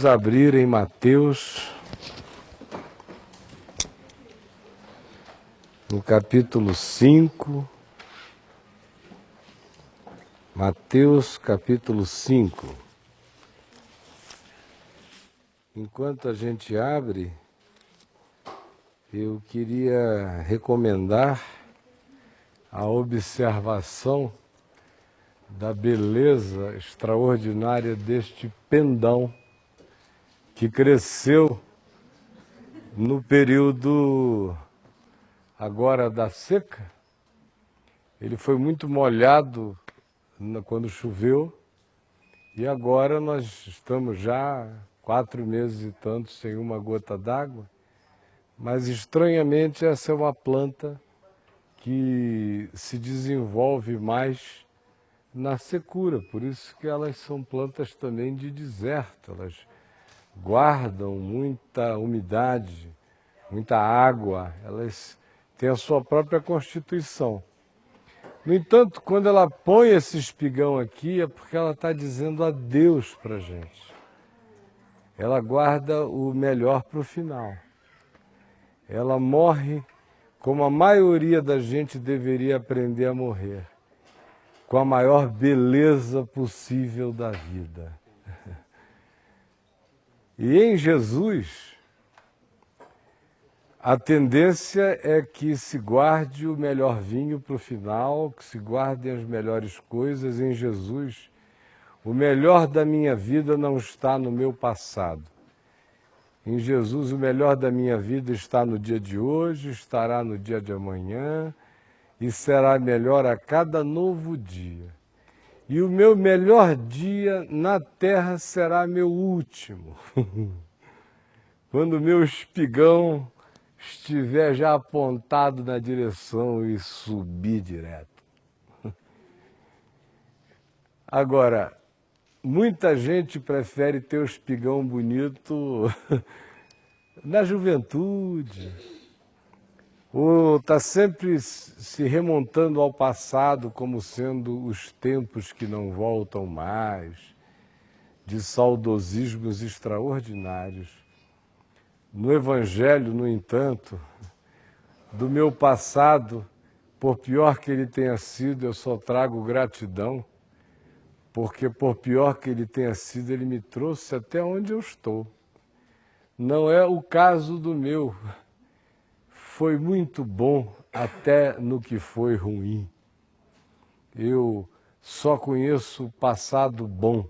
Vamos abrir em Mateus, no capítulo 5. Mateus, capítulo 5. Enquanto a gente abre, eu queria recomendar a observação da beleza extraordinária deste pendão que cresceu no período agora da seca. Ele foi muito molhado quando choveu e agora nós estamos já 4 meses e tanto sem uma gota d'água, mas estranhamente essa é uma planta que se desenvolve mais na secura, por isso que elas são plantas também de deserto, elas guardam muita umidade, muita água, elas têm a sua própria constituição. No entanto, quando ela põe esse espigão aqui, é porque ela está dizendo adeus para a gente. Ela guarda o melhor para o final. Ela morre como a maioria da gente deveria aprender a morrer, com a maior beleza possível da vida. E em Jesus, a tendência é que se guarde o melhor vinho para o final, que se guardem as melhores coisas. Em Jesus, o melhor da minha vida não está no meu passado. Em Jesus, o melhor da minha vida está no dia de hoje, estará no dia de amanhã e será melhor a cada novo dia. E o meu melhor dia na terra será meu último. Quando o meu espigão estiver já apontado na direção e subir direto. Agora, muita gente prefere ter o espigão bonito na juventude, ou está sempre se remontando ao passado como sendo os tempos que não voltam mais, de saudosismos extraordinários. No Evangelho, no entanto, do meu passado, por pior que ele tenha sido, eu só trago gratidão, porque por pior que ele tenha sido, ele me trouxe até onde eu estou. Não é o caso do meu. Foi muito bom até no que foi ruim. Eu só conheço o passado bom,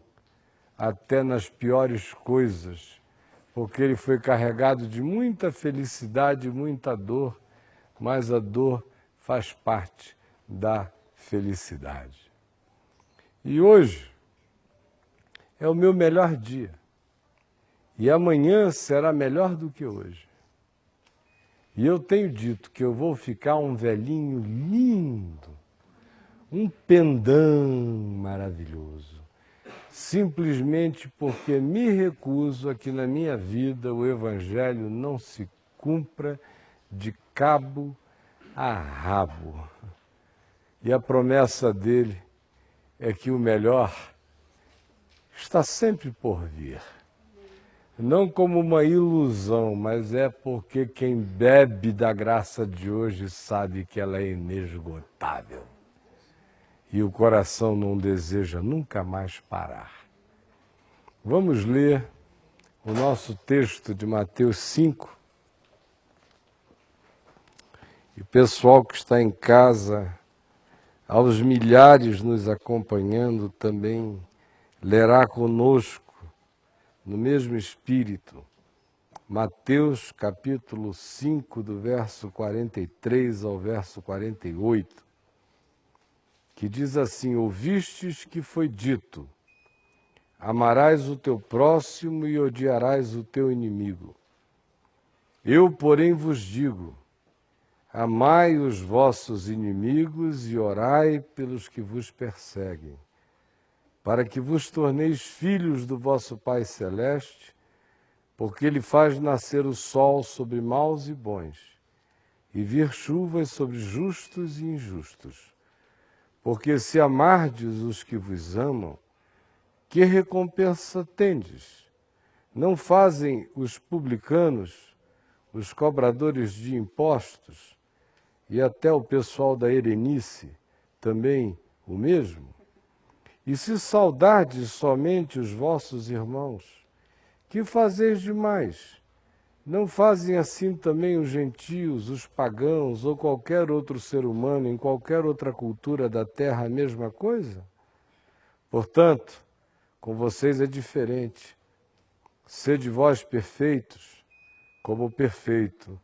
até nas piores coisas, porque ele foi carregado de muita felicidade e muita dor, mas a dor faz parte da felicidade. E hoje é o meu melhor dia. E amanhã será melhor do que hoje. E eu tenho dito que eu vou ficar um velhinho lindo, um pendão maravilhoso, simplesmente porque me recuso a que na minha vida o Evangelho não se cumpra de cabo a rabo. E a promessa dele é que o melhor está sempre por vir. Não como uma ilusão, mas é porque quem bebe da graça de hoje sabe que ela é inesgotável. E o coração não deseja nunca mais parar. Vamos ler o nosso texto de Mateus 5. E o pessoal que está em casa, aos milhares nos acompanhando, também lerá conosco, no mesmo espírito, Mateus capítulo 5, do verso 43 ao verso 48, que diz assim: ouvistes que foi dito, amarás o teu próximo e odiarás o teu inimigo. Eu, porém, vos digo, amai os vossos inimigos e orai pelos que vos perseguem, para que vos torneis filhos do vosso Pai Celeste, porque Ele faz nascer o sol sobre maus e bons, e vir chuvas sobre justos e injustos. Porque se amardes os que vos amam, que recompensa tendes? Não fazem os publicanos, os cobradores de impostos e até o pessoal da Erenice também o mesmo? E se saudardes somente os vossos irmãos, que fazeis demais? Não fazem assim também os gentios, os pagãos ou qualquer outro ser humano em qualquer outra cultura da terra a mesma coisa? Portanto, com vocês é diferente. Sede vós perfeitos, como perfeito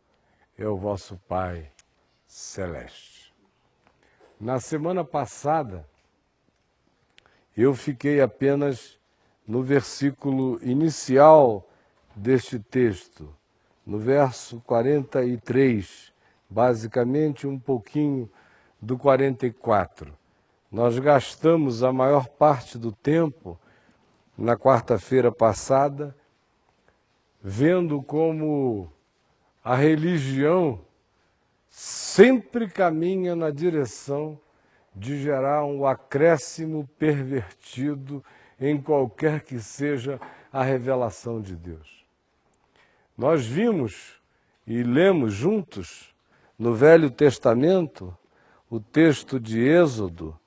é o vosso Pai Celeste. Na semana passada, eu fiquei apenas no versículo inicial deste texto, no verso 43, basicamente um pouquinho do 44. Nós gastamos a maior parte do tempo, na quarta-feira passada, vendo como a religião sempre caminha na direção de gerar um acréscimo pervertido em qualquer que seja a revelação de Deus. Nós vimos e lemos juntos no Velho Testamento o texto de Êxodo,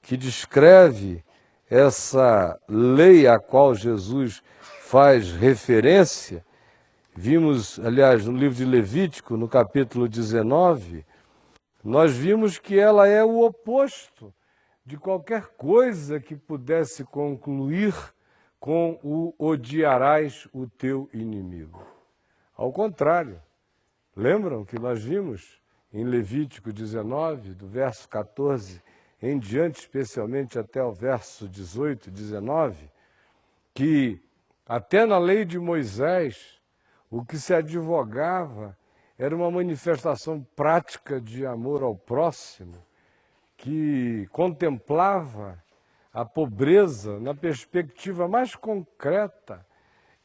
que descreve essa lei a qual Jesus faz referência. Vimos, aliás, no livro de Levítico, no capítulo 19, nós vimos que ela é o oposto de qualquer coisa que pudesse concluir com o odiarás o teu inimigo. Ao contrário, lembram que nós vimos em Levítico 19, do verso 14 em diante, especialmente até o verso 18, 19, que até na lei de Moisés, o que se advogava era uma manifestação prática de amor ao próximo, que contemplava a pobreza na perspectiva mais concreta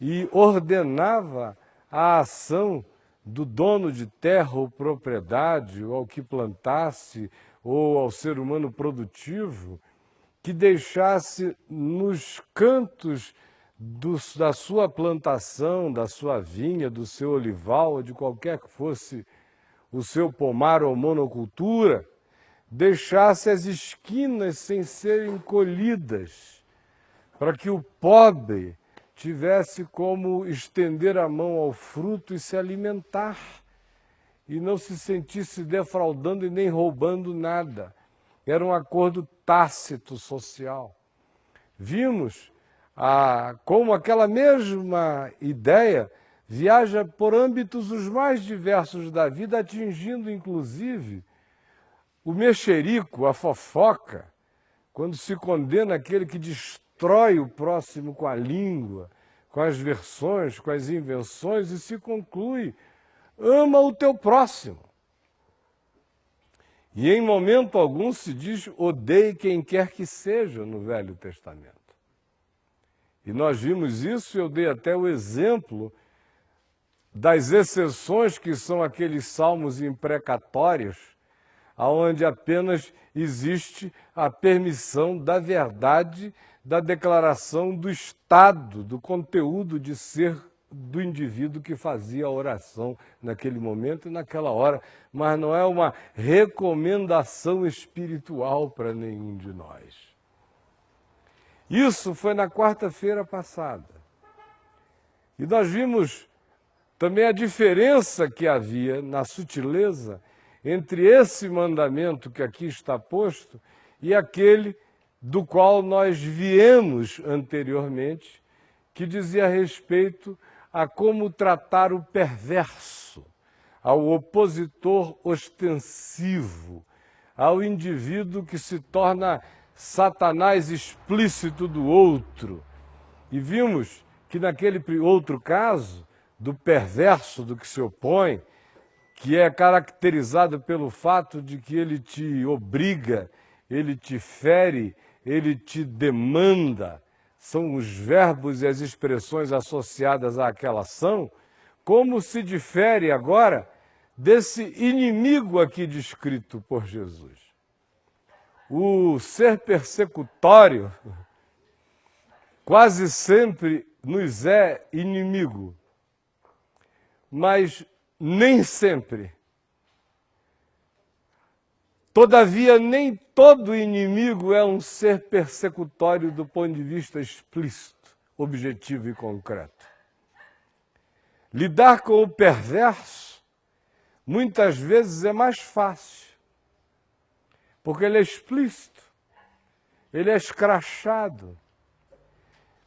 e ordenava a ação do dono de terra ou propriedade, ou ao que plantasse, ou ao ser humano produtivo, que deixasse nos cantos da sua plantação, da sua vinha, do seu olival, ou de qualquer que fosse o seu pomar ou monocultura, deixasse as esquinas sem serem colhidas, para que o pobre tivesse como estender a mão ao fruto e se alimentar, e não se sentisse defraudando e nem roubando nada. Era um acordo tácito social. Vimos como aquela mesma ideia viaja por âmbitos os mais diversos da vida, atingindo inclusive o mexerico, a fofoca, quando se condena aquele que destrói o próximo com a língua, com as versões, com as invenções, e se conclui: ama o teu próximo. E em momento algum se diz: odeie quem quer que seja, no Velho Testamento. E nós vimos isso, e eu dei até o exemplo das exceções que são aqueles salmos imprecatórios, onde apenas existe a permissão da verdade, da declaração do estado, do conteúdo de ser do indivíduo que fazia a oração naquele momento e naquela hora, mas não é uma recomendação espiritual para nenhum de nós. Isso foi na quarta-feira passada. E nós vimos também a diferença que havia na sutileza entre esse mandamento que aqui está posto e aquele do qual nós viemos anteriormente, que dizia respeito a como tratar o perverso, ao opositor ostensivo, ao indivíduo que se torna Satanás explícito do outro. E vimos que naquele outro caso, do perverso, do que se opõe, que é caracterizado pelo fato de que ele te obriga, ele te fere, ele te demanda, são os verbos e as expressões associadas àquela ação, como se difere agora desse inimigo aqui descrito por Jesus. O ser persecutório quase sempre nos é inimigo, mas nem sempre. Todavia, nem todo inimigo é um ser persecutório do ponto de vista explícito, objetivo e concreto. Lidar com o perverso, muitas vezes, é mais fácil, porque ele é explícito, ele é escrachado.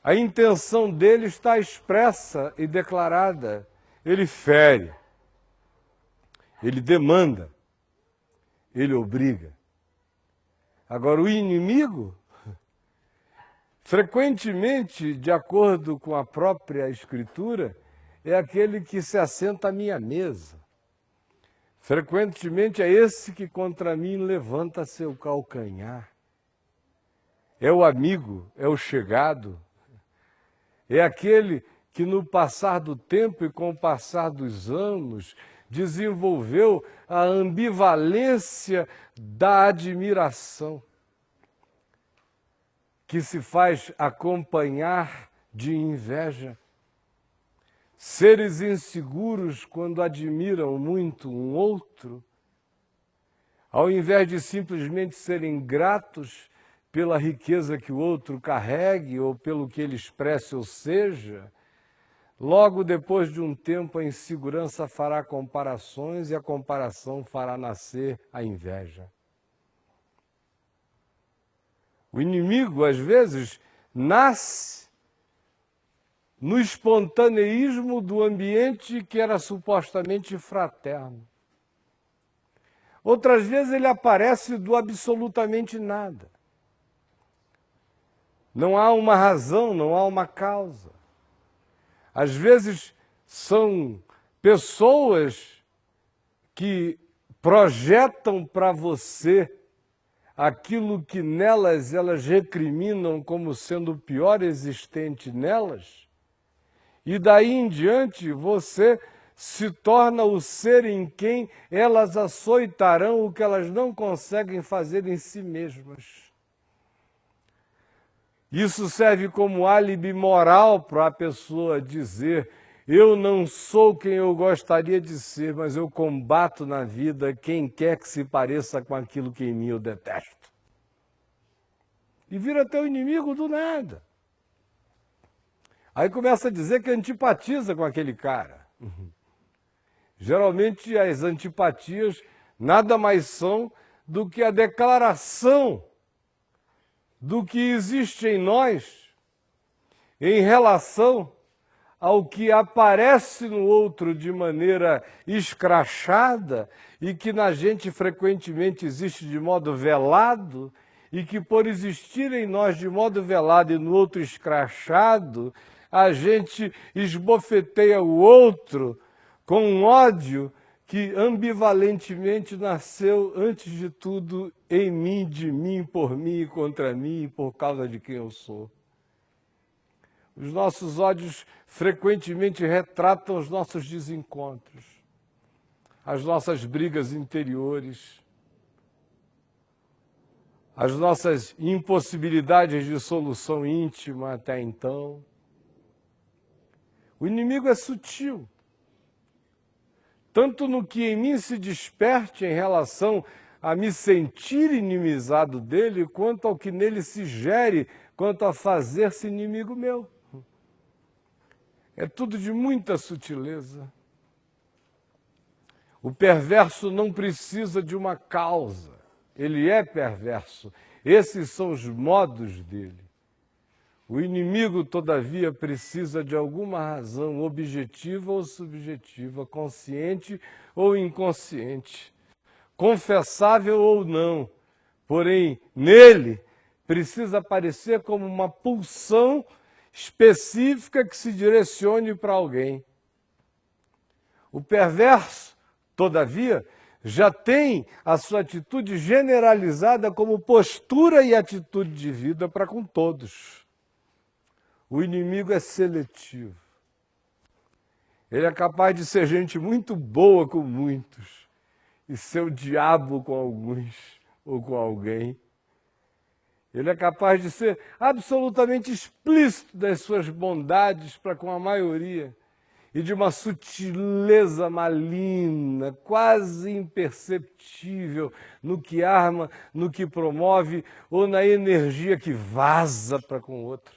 A intenção dele está expressa e declarada. Ele fere, ele demanda, ele obriga. Agora, o inimigo, frequentemente, de acordo com a própria Escritura, é aquele que se assenta à minha mesa. Frequentemente é esse que contra mim levanta seu calcanhar. É o amigo, é o chegado, é aquele que no passar do tempo e com o passar dos anos desenvolveu a ambivalência da admiração, que se faz acompanhar de inveja. Seres inseguros, quando admiram muito um outro, ao invés de simplesmente serem gratos pela riqueza que o outro carregue ou pelo que ele expresse ou seja, logo depois de um tempo a insegurança fará comparações e a comparação fará nascer a inveja. O inimigo, às vezes, nasce no espontaneísmo do ambiente que era supostamente fraterno. Outras vezes ele aparece do absolutamente nada. Não há uma razão, não há uma causa. Às vezes são pessoas que projetam para você aquilo que nelas elas recriminam como sendo o pior existente nelas, e daí em diante você se torna o ser em quem elas açoitarão o que elas não conseguem fazer em si mesmas. Isso serve como álibi moral para a pessoa dizer: eu não sou quem eu gostaria de ser, mas eu combato na vida quem quer que se pareça com aquilo que em mim eu detesto. E vira teu inimigo do nada. Aí começa a dizer que antipatiza com aquele cara. Geralmente as antipatias nada mais são do que a declaração do que existe em nós em relação ao que aparece no outro de maneira escrachada e que na gente frequentemente existe de modo velado, e que por existir em nós de modo velado e no outro escrachado, a gente esbofeteia o outro com um ódio que ambivalentemente nasceu, antes de tudo, em mim, de mim, por mim e contra mim, por causa de quem eu sou. Os nossos ódios frequentemente retratam os nossos desencontros, as nossas brigas interiores, as nossas impossibilidades de solução íntima até então. O inimigo é sutil, tanto no que em mim se desperte em relação a me sentir inimizado dele, quanto ao que nele se gere, quanto a fazer-se inimigo meu. É tudo de muita sutileza. O perverso não precisa de uma causa, ele é perverso. Esses são os modos dele. O inimigo, todavia, precisa de alguma razão objetiva ou subjetiva, consciente ou inconsciente, confessável ou não. Porém, nele, precisa aparecer como uma pulsão específica que se direcione para alguém. O perverso, todavia, já tem a sua atitude generalizada como postura e atitude de vida para com todos. O inimigo é seletivo. Ele é capaz de ser gente muito boa com muitos e ser o diabo com alguns ou com alguém. Ele é capaz de ser absolutamente explícito das suas bondades para com a maioria e de uma sutileza maligna, quase imperceptível no que arma, no que promove ou na energia que vaza para com o outro.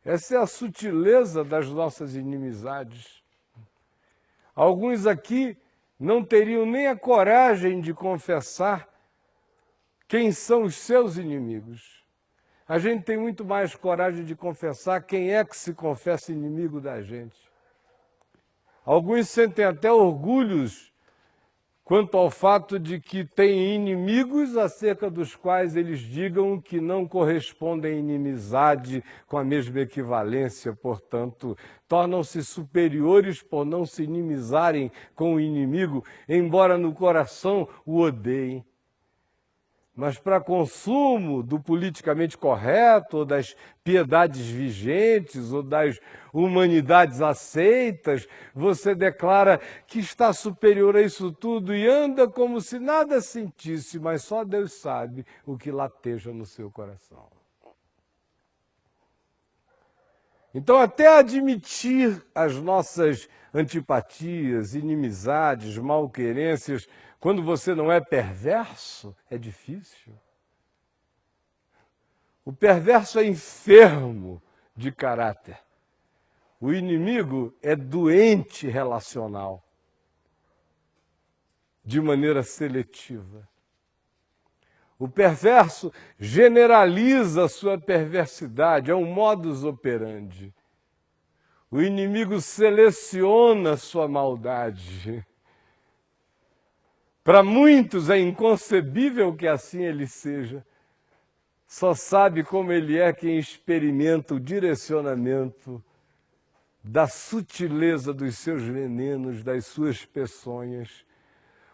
Essa é a sutileza das nossas inimizades. Alguns aqui não teriam nem a coragem de confessar quem são os seus inimigos. A gente tem muito mais coragem de confessar quem é que se confessa inimigo da gente. Alguns sentem até orgulhos quanto ao fato de que têm inimigos acerca dos quais eles digam que não correspondem à inimizade com a mesma equivalência, portanto, tornam-se superiores por não se inimizarem com o inimigo, embora no coração o odeiem. Mas para consumo do politicamente correto, ou das piedades vigentes, ou das humanidades aceitas, você declara que está superior a isso tudo e anda como se nada sentisse, mas só Deus sabe o que lateja no seu coração. Então, até admitir as nossas antipatias, inimizades, malquerências, quando você não é perverso, é difícil. O perverso é enfermo de caráter. O inimigo é doente relacional, de maneira seletiva. O perverso generaliza a sua perversidade, é um modus operandi. O inimigo seleciona a sua maldade. Para muitos é inconcebível que assim ele seja. Só sabe como ele é quem experimenta o direcionamento da sutileza dos seus venenos, das suas peçonhas,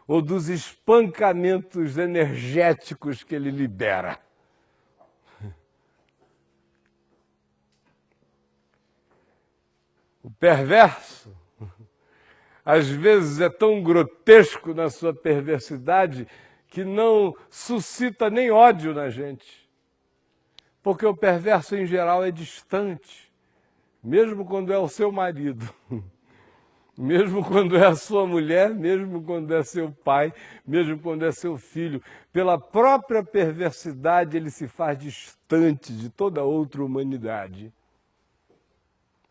ou dos espancamentos energéticos que ele libera. O perverso, às vezes, é tão grotesco na sua perversidade que não suscita nem ódio na gente. Porque o perverso, em geral, é distante, mesmo quando é o seu marido, mesmo quando é a sua mulher, mesmo quando é seu pai, mesmo quando é seu filho. Pela própria perversidade, ele se faz distante de toda outra humanidade,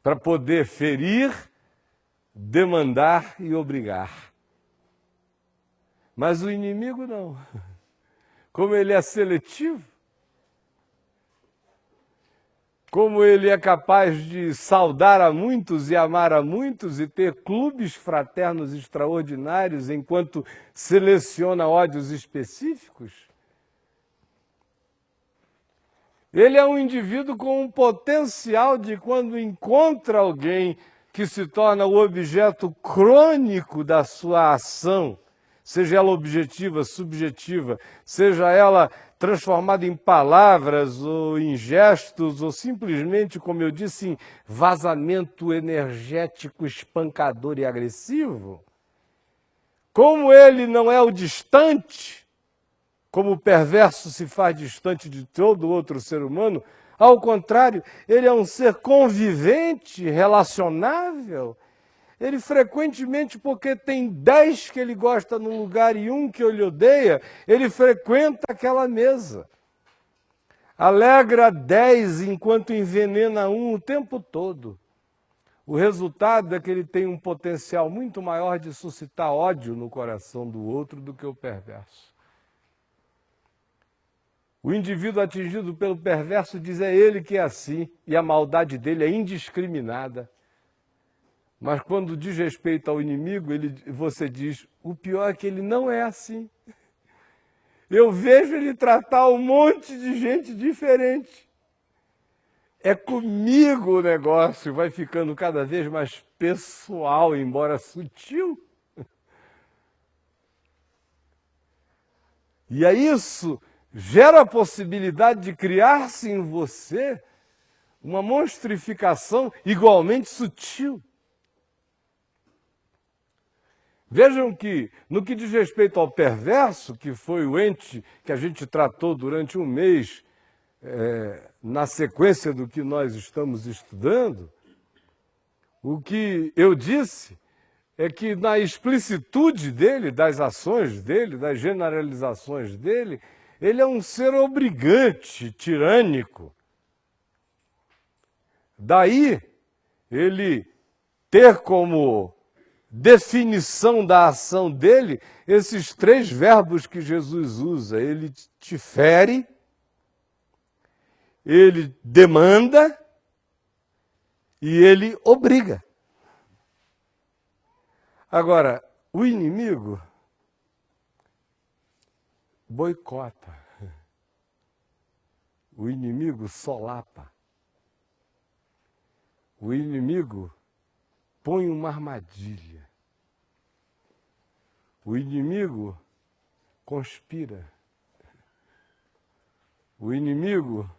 para poder ferir, demandar e obrigar. Mas o inimigo não. Como ele é seletivo, como ele é capaz de saudar a muitos e amar a muitos e ter clubes fraternos extraordinários enquanto seleciona ódios específicos, ele é um indivíduo com um potencial de, quando encontra alguém que se torna o objeto crônico da sua ação, seja ela objetiva, subjetiva, seja ela transformada em palavras ou em gestos, ou simplesmente, como eu disse, em vazamento energético espancador e agressivo. Como ele não é o distante, como o perverso se faz distante de todo outro ser humano, ao contrário, ele é um ser convivente, relacionável. Ele frequentemente, porque tem 10 que ele gosta num lugar e um que ele odeia, ele frequenta aquela mesa. Alegra 10 enquanto envenena um o tempo todo. O resultado é que ele tem um potencial muito maior de suscitar ódio no coração do outro do que o perverso. O indivíduo atingido pelo perverso diz é ele que é assim, e a maldade dele é indiscriminada. Mas quando diz respeito ao inimigo, você diz, o pior é que ele não é assim. Eu vejo ele tratar um monte de gente diferente. É comigo o negócio, vai ficando cada vez mais pessoal, embora sutil. E é isso gera a possibilidade de criar-se em você uma monstrificação igualmente sutil. Vejam que, no que diz respeito ao perverso, que foi o ente que a gente tratou durante um mês, na sequência do que nós estamos estudando, o que eu disse é que na explicitude dele, das ações dele, das generalizações dele, ele é um ser obrigante, tirânico. Daí, ele ter como definição da ação dele esses três verbos que Jesus usa. Ele te fere, ele demanda e ele obriga. Agora, o inimigo boicota. O inimigo solapa. O inimigo põe uma armadilha. O inimigo conspira. O inimigo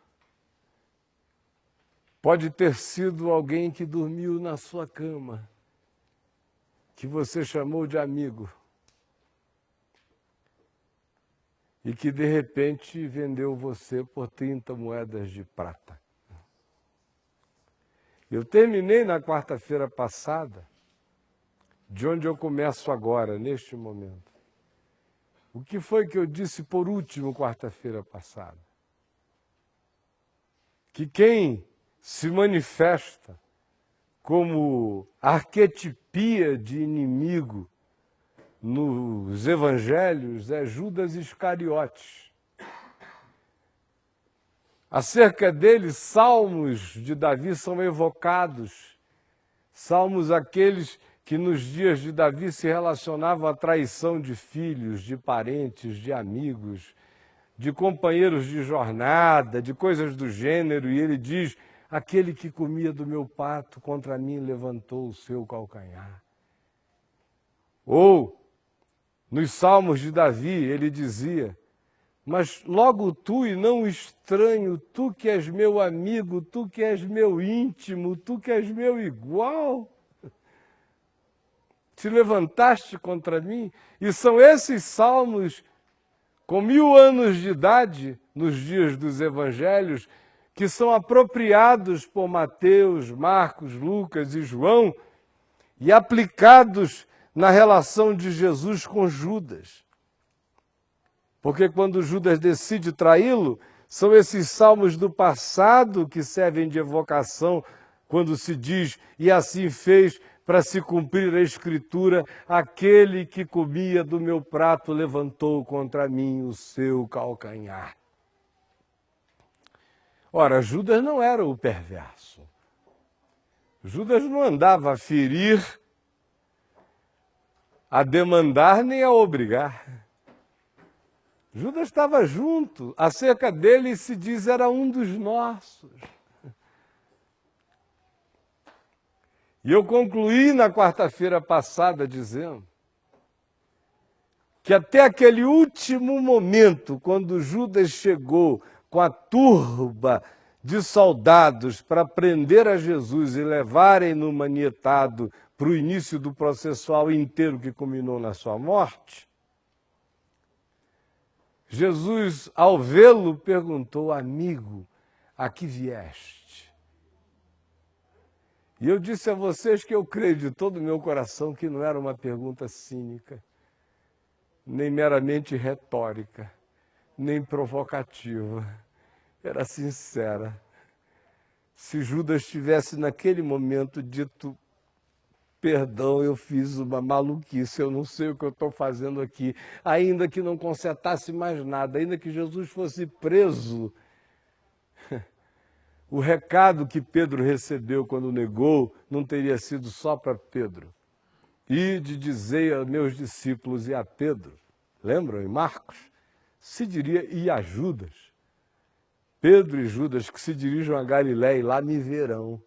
pode ter sido alguém que dormiu na sua cama, que você chamou de amigo, e que de repente vendeu você por 30 moedas de prata. Eu terminei na quarta-feira passada, de onde eu começo agora, neste momento. O que foi que eu disse por último quarta-feira passada? Que quem se manifesta como arquetipia de inimigo nos evangelhos é Judas Iscariotes. Acerca dele, salmos de Davi são evocados, salmos aqueles que nos dias de Davi se relacionavam à traição de filhos, de parentes, de amigos, de companheiros de jornada, de coisas do gênero, e ele diz: aquele que comia do meu prato contra mim levantou o seu calcanhar. Ou, nos salmos de Davi, ele dizia: mas logo tu e não o estranho, tu que és meu amigo, tu que és meu íntimo, tu que és meu igual, te levantaste contra mim. E são esses salmos, com 1000 anos de idade, nos dias dos evangelhos, que são apropriados por Mateus, Marcos, Lucas e João e aplicados na relação de Jesus com Judas. Porque quando Judas decide traí-lo, são esses salmos do passado que servem de evocação quando se diz: e assim fez para se cumprir a Escritura, aquele que comia do meu prato levantou contra mim o seu calcanhar. Ora, Judas não era o perverso. Judas não andava a ferir, a demandar nem a obrigar. Judas estava junto, acerca dele se diz era um dos nossos. E eu concluí na quarta-feira passada dizendo que até aquele último momento, quando Judas chegou com a turba de soldados para prender a Jesus e levarem-no manietado para o início do processual inteiro que culminou na sua morte, Jesus, ao vê-lo, perguntou: amigo, a que vieste? E eu disse a vocês que eu creio de todo o meu coração que não era uma pergunta cínica, nem meramente retórica, nem provocativa. Era sincera. Se Judas tivesse naquele momento dito: perdão, eu fiz uma maluquice, eu não sei o que eu estou fazendo aqui, ainda que não consertasse mais nada, ainda que Jesus fosse preso, o recado que Pedro recebeu quando negou não teria sido só para Pedro. Ide, dizei a meus discípulos e a Pedro, lembram em Marcos? Se diria e a Judas. Pedro e Judas que se dirijam a Galiléia e lá me verão.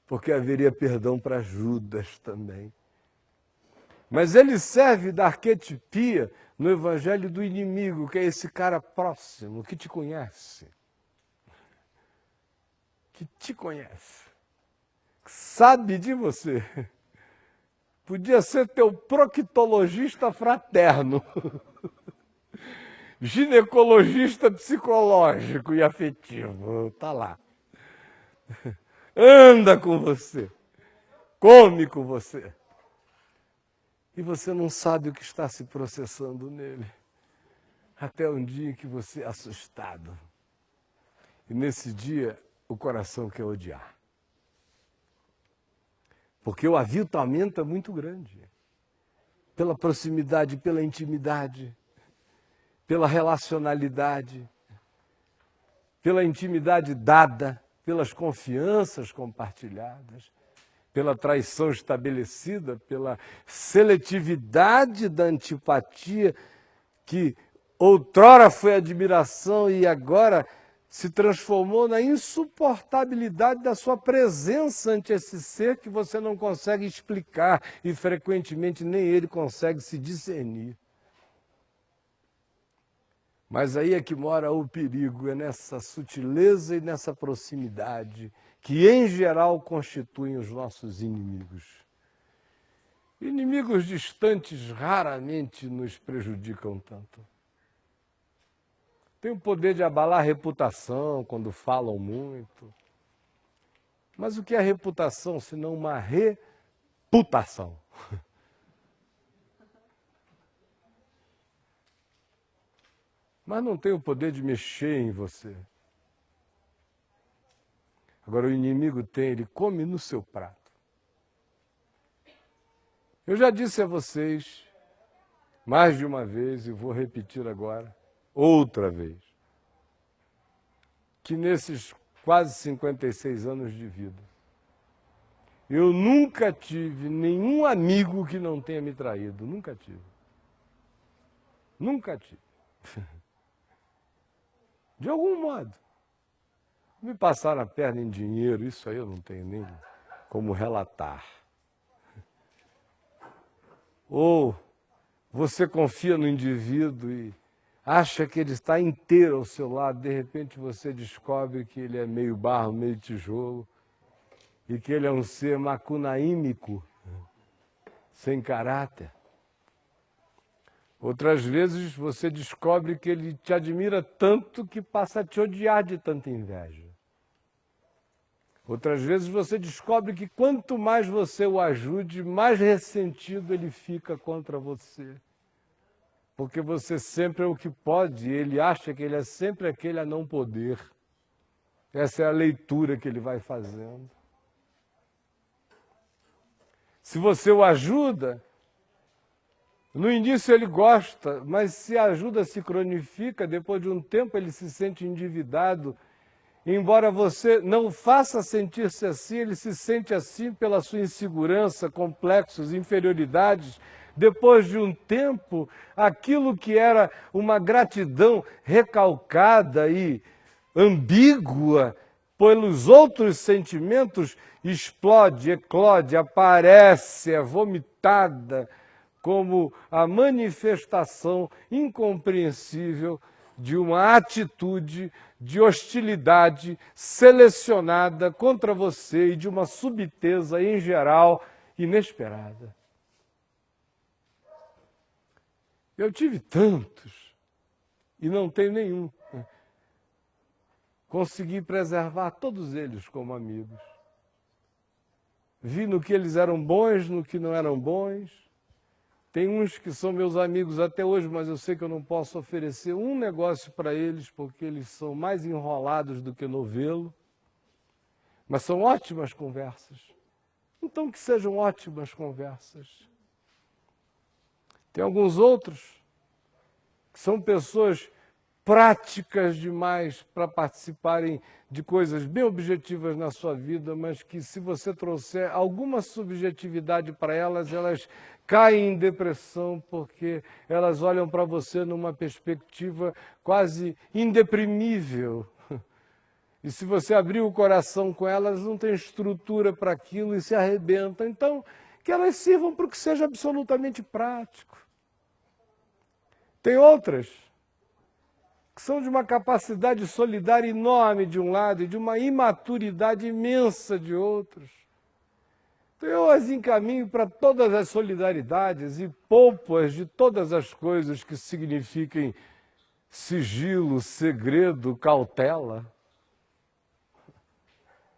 Porque haveria perdão para Judas também. Mas ele serve da arquetipia no evangelho do inimigo, que é esse cara próximo, que te conhece. Que te conhece. Que sabe de você. Podia ser teu proctologista fraterno, ginecologista psicológico e afetivo, tá lá. Anda com você, come com você. E você não sabe o que está se processando nele. Até um dia em que você é assustado. E nesse dia, o coração quer odiar. Porque o aviltamento é muito grande. Pela proximidade, pela intimidade, pela relacionalidade, pela intimidade dada, pelas confianças compartilhadas, pela traição estabelecida, pela seletividade da antipatia que outrora foi admiração e agora se transformou na insuportabilidade da sua presença ante esse ser que você não consegue explicar e frequentemente nem ele consegue se discernir. Mas aí é que mora o perigo, é nessa sutileza e nessa proximidade que em geral constituem os nossos inimigos. Inimigos distantes raramente nos prejudicam tanto. Tem o poder de abalar a reputação quando falam muito. Mas o que é reputação senão uma reputação? Mas não tem o poder de mexer em você. Agora o inimigo tem, ele come no seu prato. Eu já disse a vocês, mais de uma vez, e vou repetir agora, outra vez, que nesses quase 56 anos de vida, eu nunca tive nenhum amigo que não tenha me traído, nunca tive. Nunca tive. De algum modo. Me passaram a perna em dinheiro, isso aí eu não tenho nem como relatar. Ou você confia no indivíduo e acha que ele está inteiro ao seu lado, de repente você descobre que ele é meio barro, meio tijolo, e que ele é um ser macunaímico, sem caráter. Outras vezes você descobre que ele te admira tanto que passa a te odiar de tanta inveja. Outras vezes você descobre que quanto mais você o ajude, mais ressentido ele fica contra você. Porque você sempre é o que pode, e ele acha que ele é sempre aquele a não poder. Essa é a leitura que ele vai fazendo. Se você o ajuda, no início ele gosta, mas se a ajuda se cronifica, depois de um tempo ele se sente endividado. Embora você não faça sentir-se assim, ele se sente assim pela sua insegurança, complexos, inferioridades. Depois de um tempo, aquilo que era uma gratidão recalcada e ambígua pelos outros sentimentos, explode, eclode, aparece, é vomitada como a manifestação incompreensível de uma atitude de hostilidade selecionada contra você e de uma subteza, em geral, inesperada. Eu tive tantos e não tenho nenhum. Consegui preservar todos eles como amigos. Vi no que eles eram bons, no que não eram bons. Tem uns que são meus amigos até hoje, mas eu sei que eu não posso oferecer um negócio para eles, porque eles são mais enrolados do que novelo. Mas são ótimas conversas. Então que sejam ótimas conversas. Tem alguns outros que são pessoas práticas demais para participarem de coisas bem objetivas na sua vida, mas que se você trouxer alguma subjetividade para elas, elas caem em depressão porque elas olham para você numa perspectiva quase indeprimível. E se você abrir o coração com elas, não tem estrutura para aquilo e se arrebentam. Então, que elas sirvam para o que seja absolutamente prático. Tem outras que são de uma capacidade solidária enorme de um lado e de uma imaturidade imensa de outros. Eu as encaminho para todas as solidariedades e poupo-as de todas as coisas que signifiquem sigilo, segredo, cautela.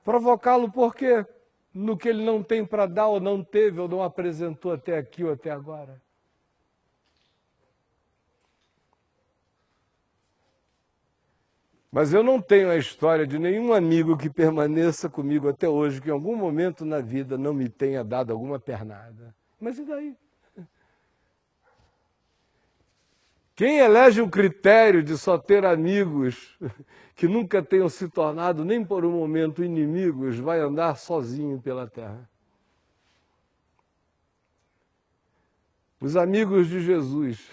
Provocá-lo por quê? No que ele não tem para dar, ou não teve, ou não apresentou até aqui ou até agora. Mas eu não tenho a história de nenhum amigo que permaneça comigo até hoje, que em algum momento na vida não me tenha dado alguma pernada. Mas e daí? Quem elege o critério de só ter amigos que nunca tenham se tornado nem por um momento inimigos, vai andar sozinho pela terra. Os amigos de Jesus.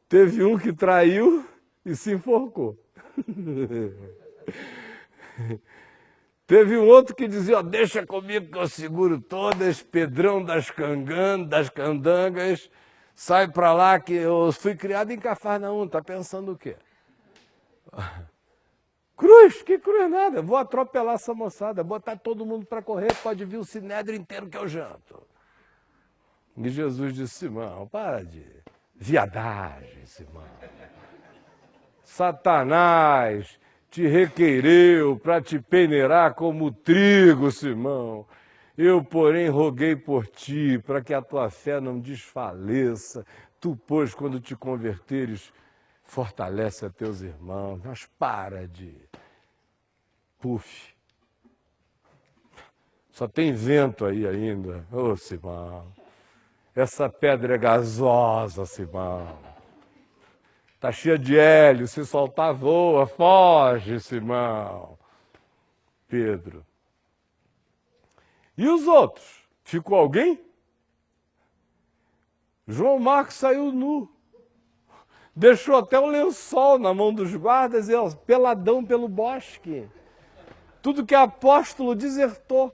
Teve um que traiu e se enforcou. Teve um outro que dizia, ó, deixa comigo que eu seguro todas, Pedrão das candangas, sai pra lá que eu fui criado em Cafarnaum, tá pensando o quê? Cruz, que cruz nada, vou atropelar essa moçada, botar todo mundo para correr, pode vir o sinédrio inteiro que eu janto. E Jesus disse, Simão, para de viadagem, Simão. Satanás te requereu para te peneirar como trigo, Simão. Eu, porém, roguei por ti, para que a tua fé não desfaleça. Tu, pois, quando te converteres, fortalece a teus irmãos. Mas para de puf. Só tem vento aí ainda. Ô, Simão, essa pedra é gasosa, Simão. Está cheia de hélio, se soltar voa, foge, Simão. Pedro. E os outros? Ficou alguém? João Marcos saiu nu. Deixou até o lençol na mão dos guardas e peladão pelo bosque. Tudo que é apóstolo desertou.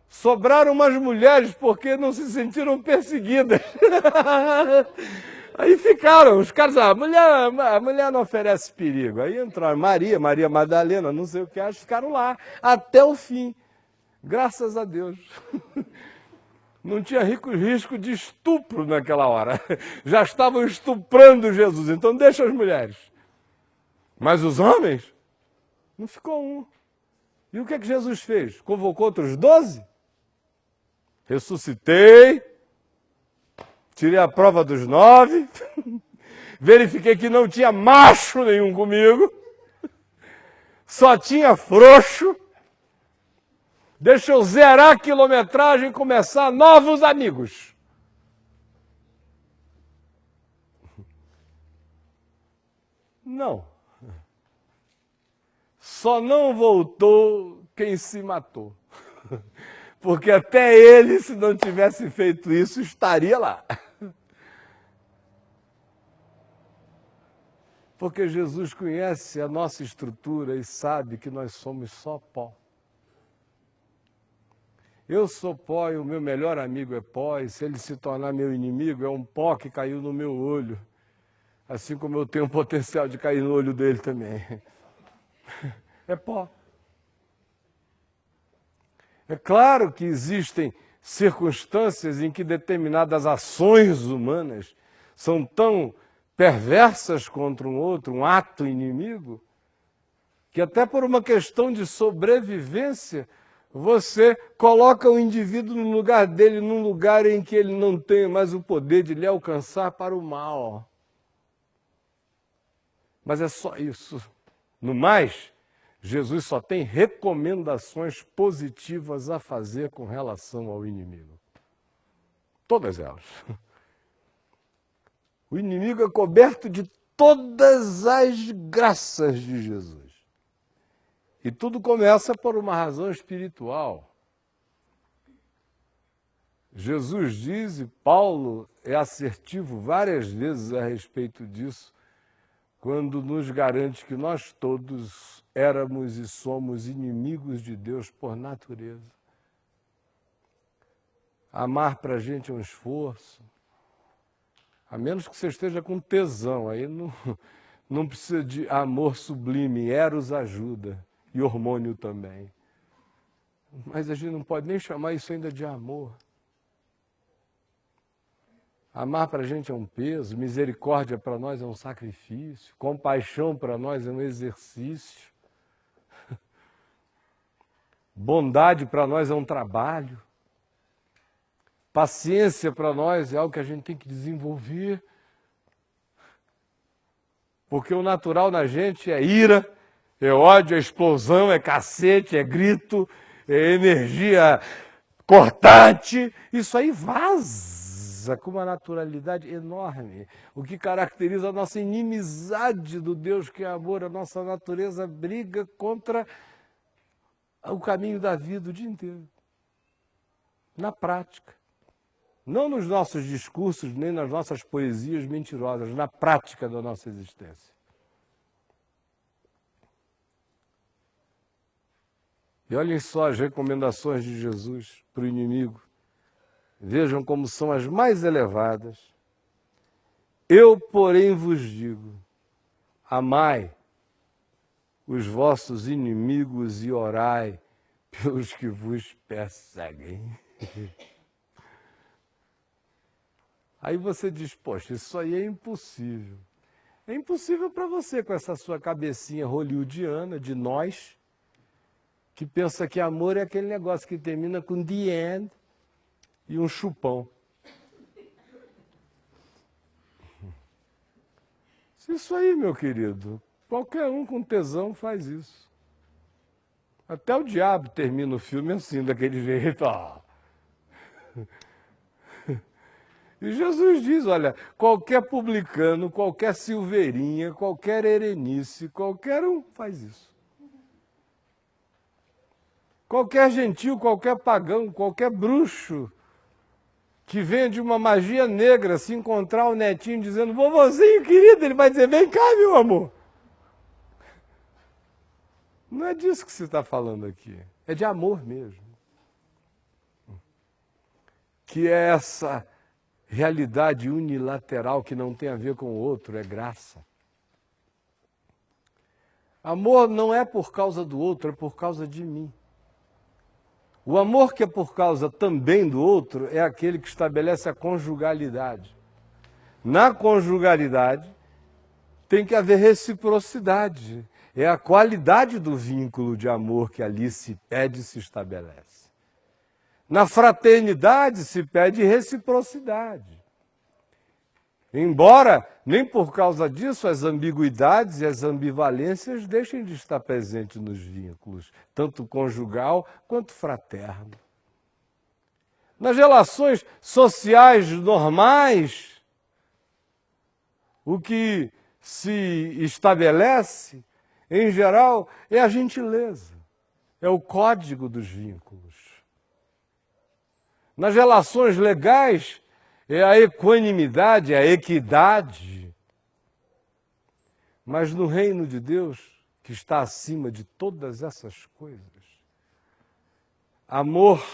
Sobraram umas mulheres porque não se sentiram perseguidas. Aí ficaram, os caras, a mulher não oferece perigo. Aí entraram Maria Madalena, não sei o que, ficaram lá até o fim. Graças a Deus. Não tinha risco de estupro naquela hora. Já estavam estuprando Jesus, então deixa as mulheres. Mas os homens, não ficou um. E o que é que Jesus fez? Convocou outros 12? Ressuscitei. Tirei a prova dos 9, verifiquei que não tinha macho nenhum comigo, só tinha frouxo. Deixa eu zerar a quilometragem e começar novos amigos. Não. Só não voltou quem se matou. Porque até ele, se não tivesse feito isso, estaria lá. Porque Jesus conhece a nossa estrutura e sabe que nós somos só pó. Eu sou pó e o meu melhor amigo é pó, e se ele se tornar meu inimigo, é um pó que caiu no meu olho. Assim como eu tenho o potencial de cair no olho dele também. É pó. É claro que existem circunstâncias em que determinadas ações humanas são tão perversas contra um outro, um ato inimigo, que até por uma questão de sobrevivência, você coloca o indivíduo no lugar dele, num lugar em que ele não tem mais o poder de lhe alcançar para o mal. Mas é só isso. No mais, Jesus só tem recomendações positivas a fazer com relação ao inimigo. Todas elas. O inimigo é coberto de todas as graças de Jesus. E tudo começa por uma razão espiritual. Jesus diz, e Paulo é assertivo várias vezes a respeito disso, quando nos garante que nós todos éramos e somos inimigos de Deus por natureza. Amar para a gente é um esforço, a menos que você esteja com tesão, aí não precisa de amor sublime, Eros ajuda, e hormônio também. Mas a gente não pode nem chamar isso ainda de amor. Amar para a gente é um peso, misericórdia para nós é um sacrifício, compaixão para nós é um exercício, bondade para nós é um trabalho, paciência para nós é algo que a gente tem que desenvolver, porque o natural na gente é ira, é ódio, é explosão, é cacete, é grito, é energia cortante, isso aí vaza com uma naturalidade enorme. O que caracteriza a nossa inimizade do Deus que é amor, a nossa natureza briga contra o caminho da vida o dia inteiro. Na prática. Não nos nossos discursos, nem nas nossas poesias mentirosas, na prática da nossa existência. E olhem só as recomendações de Jesus para o inimigo. Vejam como são as mais elevadas. Eu, porém, vos digo, amai os vossos inimigos e orai pelos que vos perseguem. Aí você diz, poxa, isso aí é impossível. É impossível para você com essa sua cabecinha hollywoodiana de nós, que pensa que amor é aquele negócio que termina com the end e um chupão. Isso aí, meu querido, qualquer um com tesão faz isso. Até o diabo termina o filme assim, daquele jeito, ó. E Jesus diz, olha, qualquer publicano, qualquer silveirinha, qualquer erenice, qualquer um faz isso. Qualquer gentil, qualquer pagão, qualquer bruxo que venha de uma magia negra se encontrar o netinho dizendo, vovozinho querido, ele vai dizer, vem cá, meu amor. Não é disso que se está falando aqui, é de amor mesmo. Que é essa realidade unilateral que não tem a ver com o outro, é graça. Amor não é por causa do outro, é por causa de mim. O amor que é por causa também do outro é aquele que estabelece a conjugalidade. Na conjugalidade tem que haver reciprocidade. É a qualidade do vínculo de amor que ali se pede e se estabelece. Na fraternidade se pede reciprocidade. Embora, nem por causa disso, as ambiguidades e as ambivalências deixem de estar presentes nos vínculos, tanto conjugal quanto fraterno. Nas relações sociais normais, o que se estabelece, em geral, é a gentileza, é o código dos vínculos. Nas relações legais, é a equanimidade, a equidade. Mas no reino de Deus, que está acima de todas essas coisas, amor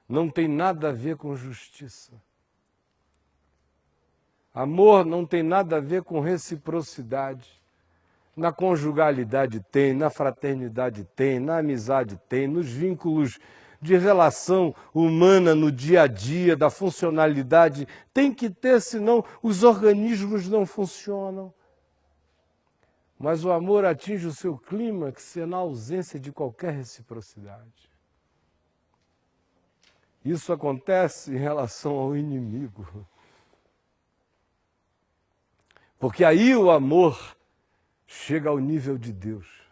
não tem nada a ver com justiça. Amor não tem nada a ver com reciprocidade. Na conjugalidade tem, na fraternidade tem, na amizade tem, nos vínculos de relação humana no dia a dia, da funcionalidade, tem que ter, senão os organismos não funcionam. Mas o amor atinge o seu clímax na ausência de qualquer reciprocidade. Isso acontece em relação ao inimigo. Porque aí o amor chega ao nível de Deus.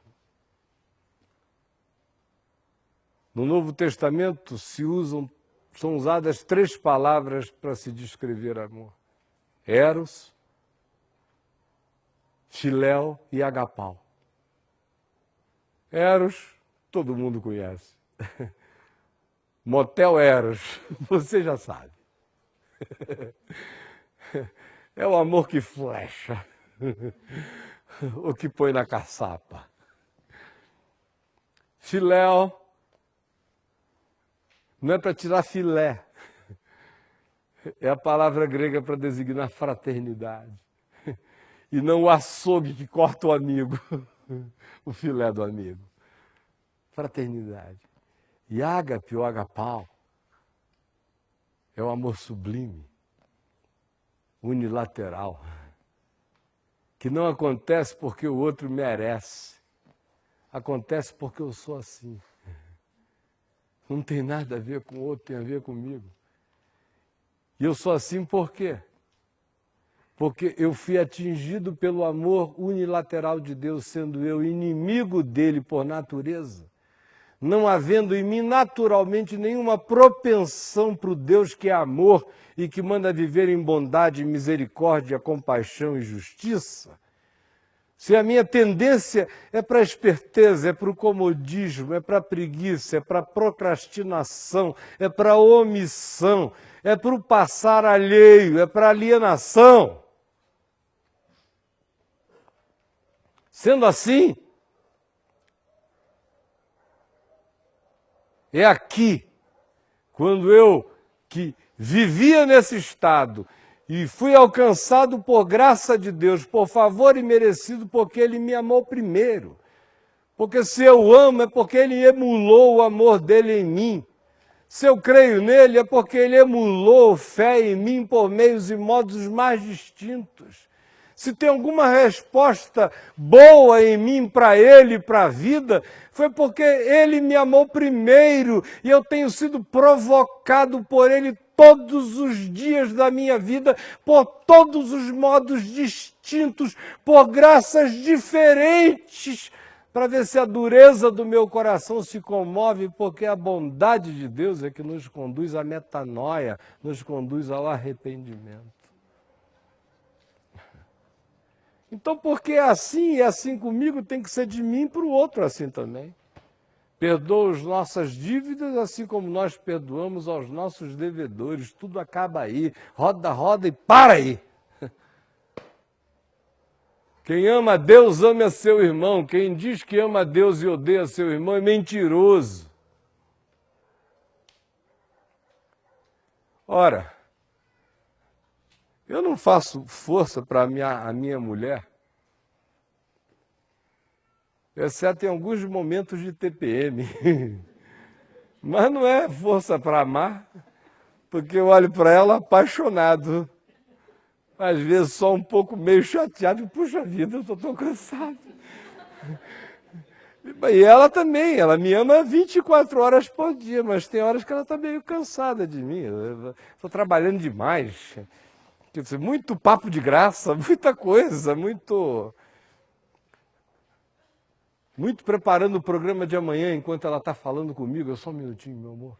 No Novo Testamento são usadas 3 palavras para se descrever amor. Eros, Filéu e Agapau. Eros, todo mundo conhece. Motel Eros, você já sabe. É o amor que flecha, o que põe na caçapa. Filéu, não é para tirar filé, é a palavra grega para designar fraternidade. E não o açougue que corta o amigo, o filé do amigo. Fraternidade. E ágape ou agapau é o amor sublime, unilateral, que não acontece porque o outro merece, acontece porque eu sou assim. Não tem nada a ver com o outro, tem a ver comigo. E eu sou assim por quê? Porque eu fui atingido pelo amor unilateral de Deus, sendo eu inimigo dele por natureza, não havendo em mim naturalmente nenhuma propensão para o Deus que é amor e que manda viver em bondade, misericórdia, compaixão e justiça. Se a minha tendência é para a esperteza, é para o comodismo, é para a preguiça, é para a procrastinação, é para a omissão, é para o passar alheio, é para a alienação. Sendo assim, é aqui, quando eu que vivia nesse estado e fui alcançado por graça de Deus, por favor imerecido, porque Ele me amou primeiro. Porque se eu amo é porque Ele emulou o amor dele em mim. Se eu creio nele é porque Ele emulou fé em mim por meios e modos mais distintos. Se tem alguma resposta boa em mim para Ele, para a vida, foi porque Ele me amou primeiro e eu tenho sido provocado por Ele todos os dias da minha vida, por todos os modos distintos, por graças diferentes, para ver se a dureza do meu coração se comove, porque a bondade de Deus é que nos conduz à metanoia, nos conduz ao arrependimento. Então, porque é assim e assim comigo, tem que ser de mim para o outro assim também. Perdoa as nossas dívidas, assim como nós perdoamos aos nossos devedores. Tudo acaba aí, roda e para aí. Quem ama a Deus, ama a seu irmão. Quem diz que ama a Deus e odeia seu irmão é mentiroso. Ora, eu não faço força para a minha mulher, exceto em alguns momentos de TPM. Mas não é força para amar, porque eu olho para ela apaixonado. Às vezes só um pouco meio chateado, puxa vida, eu estou tão cansado. E ela também, ela me ama 24 horas por dia, mas tem horas que ela está meio cansada de mim. Estou trabalhando demais. Quer dizer, muito papo de graça, muita coisa, muito preparando o programa de amanhã enquanto ela está falando comigo. Só um minutinho, meu amor.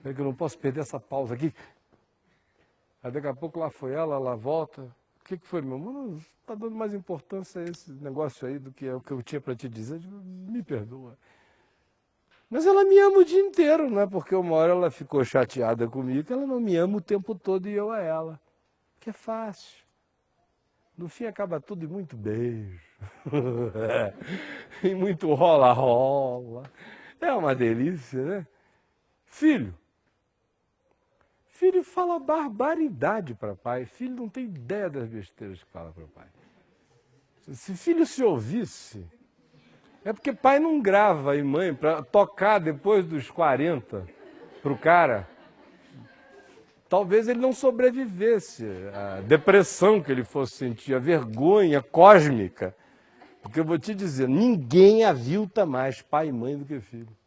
É que eu não posso perder essa pausa aqui. Aí daqui a pouco lá foi ela volta. O que foi, meu amor? Está dando mais importância a esse negócio aí do que é o que eu tinha para te dizer. Eu digo, me perdoa. Mas ela me ama o dia inteiro, não é porque uma hora ela ficou chateada comigo, que ela não me ama o tempo todo e eu a ela. Que é fácil. No fim acaba tudo em muito beijo. E muito rola-rola. É uma delícia, né? Filho fala barbaridade para pai. Filho não tem ideia das besteiras que fala para pai. Se filho se ouvisse, é porque pai não grava e mãe para tocar depois dos 40 para o cara. Talvez ele não sobrevivesse à depressão que ele fosse sentir, a vergonha cósmica. Porque eu vou te dizer, ninguém avilta mais pai e mãe do que filho.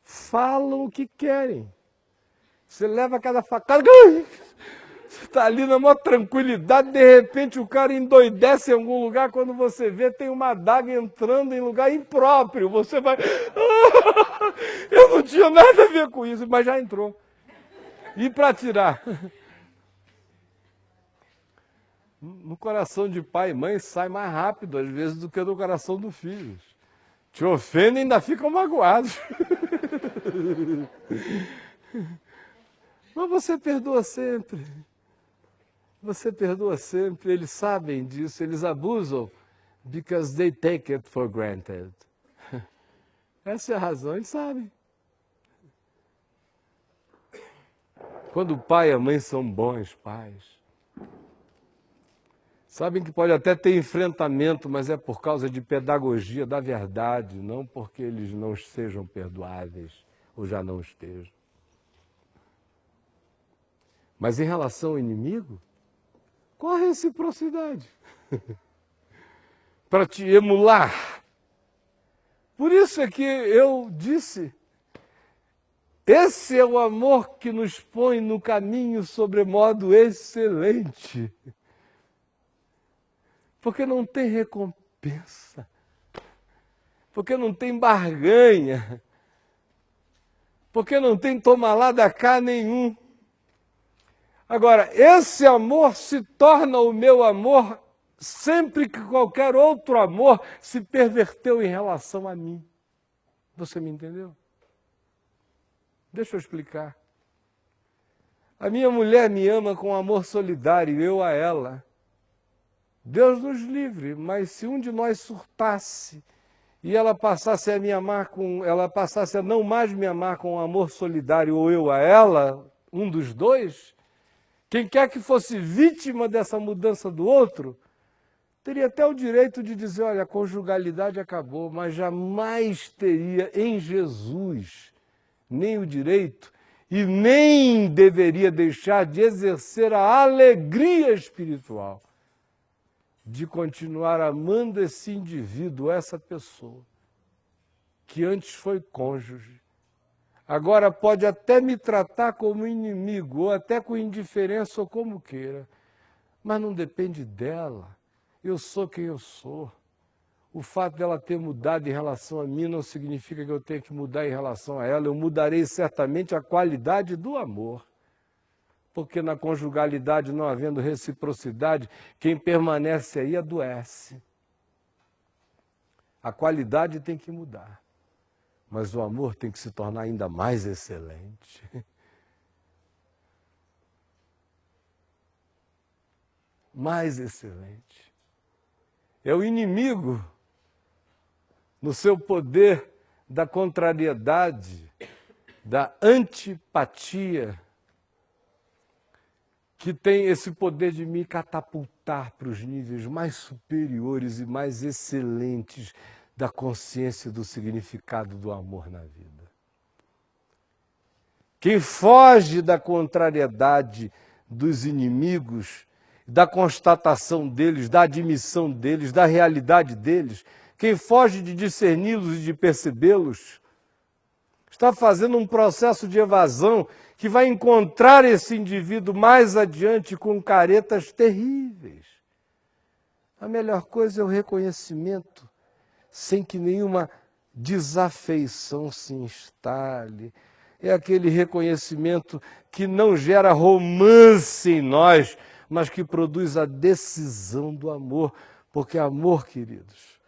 Falam o que querem. Você leva cada facada, você está ali na maior tranquilidade, de repente o cara endoidece em algum lugar, quando você vê, tem uma adaga entrando em lugar impróprio. Você vai... eu não tinha nada a ver com isso, mas já entrou. E para tirar? No coração de pai e mãe sai mais rápido, às vezes, do que no coração dos filhos. Te ofendem e ainda ficam magoados. Mas você perdoa sempre. Você perdoa sempre. Eles sabem disso, eles abusam, because they take it for granted. Essa é a razão, eles sabem. Quando o pai e a mãe são bons pais, Sabem que pode até ter enfrentamento, mas é por causa de pedagogia da verdade, não porque eles não sejam perdoáveis ou já não estejam. Mas em relação ao inimigo, qual a reciprocidade? Para te emular. Por isso é que eu disse, esse é o amor que nos põe no caminho sobremodo excelente. Porque não tem recompensa, porque não tem barganha, porque não tem toma lá da cá nenhum. Agora, esse amor se torna o meu amor sempre que qualquer outro amor se perverteu em relação a mim. Você me entendeu? Deixa eu explicar. A minha mulher me ama com amor solidário, eu a ela. Deus nos livre, mas se um de nós surtasse e ela passasse a me amar ela passasse a não mais me amar com amor solidário, ou eu a ela, um dos dois, quem quer que fosse vítima dessa mudança do outro, teria até o direito de dizer, olha, a conjugalidade acabou, mas jamais teria em Jesus nem o direito e nem deveria deixar de exercer a alegria espiritual de continuar amando esse indivíduo, essa pessoa, que antes foi cônjuge. Agora pode até me tratar como inimigo, ou até com indiferença, ou como queira, mas não depende dela. Eu sou quem eu sou. O fato dela ter mudado em relação a mim não significa que eu tenha que mudar em relação a ela. Eu mudarei certamente a qualidade do amor. Porque na conjugalidade, não havendo reciprocidade, quem permanece aí adoece. A qualidade tem que mudar, mas o amor tem que se tornar ainda mais excelente. Mais excelente. É o inimigo, no seu poder da contrariedade, da antipatia, que tem esse poder de me catapultar para os níveis mais superiores e mais excelentes da consciência do significado do amor na vida. Quem foge da contrariedade dos inimigos, da constatação deles, da admissão deles, da realidade deles, quem foge de discerni-los e de percebê-los, está fazendo um processo de evasão que vai encontrar esse indivíduo mais adiante com caretas terríveis. A melhor coisa é o reconhecimento, sem que nenhuma desafeição se instale. É aquele reconhecimento que não gera romance em nós, mas que produz a decisão do amor. Porque amor, queridos,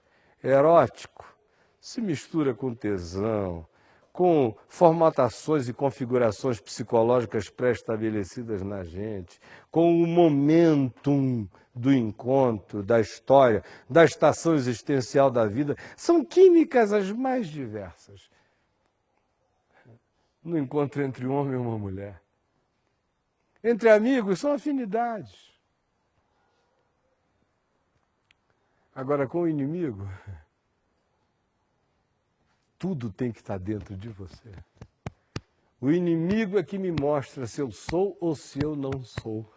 erótico, se mistura com tesão, com formatações e configurações psicológicas pré-estabelecidas na gente, com o momentum do encontro, da história, da estação existencial da vida. São químicas as mais diversas no encontro entre um homem e uma mulher. Entre amigos são afinidades. Agora, com o inimigo, tudo tem que estar dentro de você. O inimigo é que me mostra se eu sou ou se eu não sou.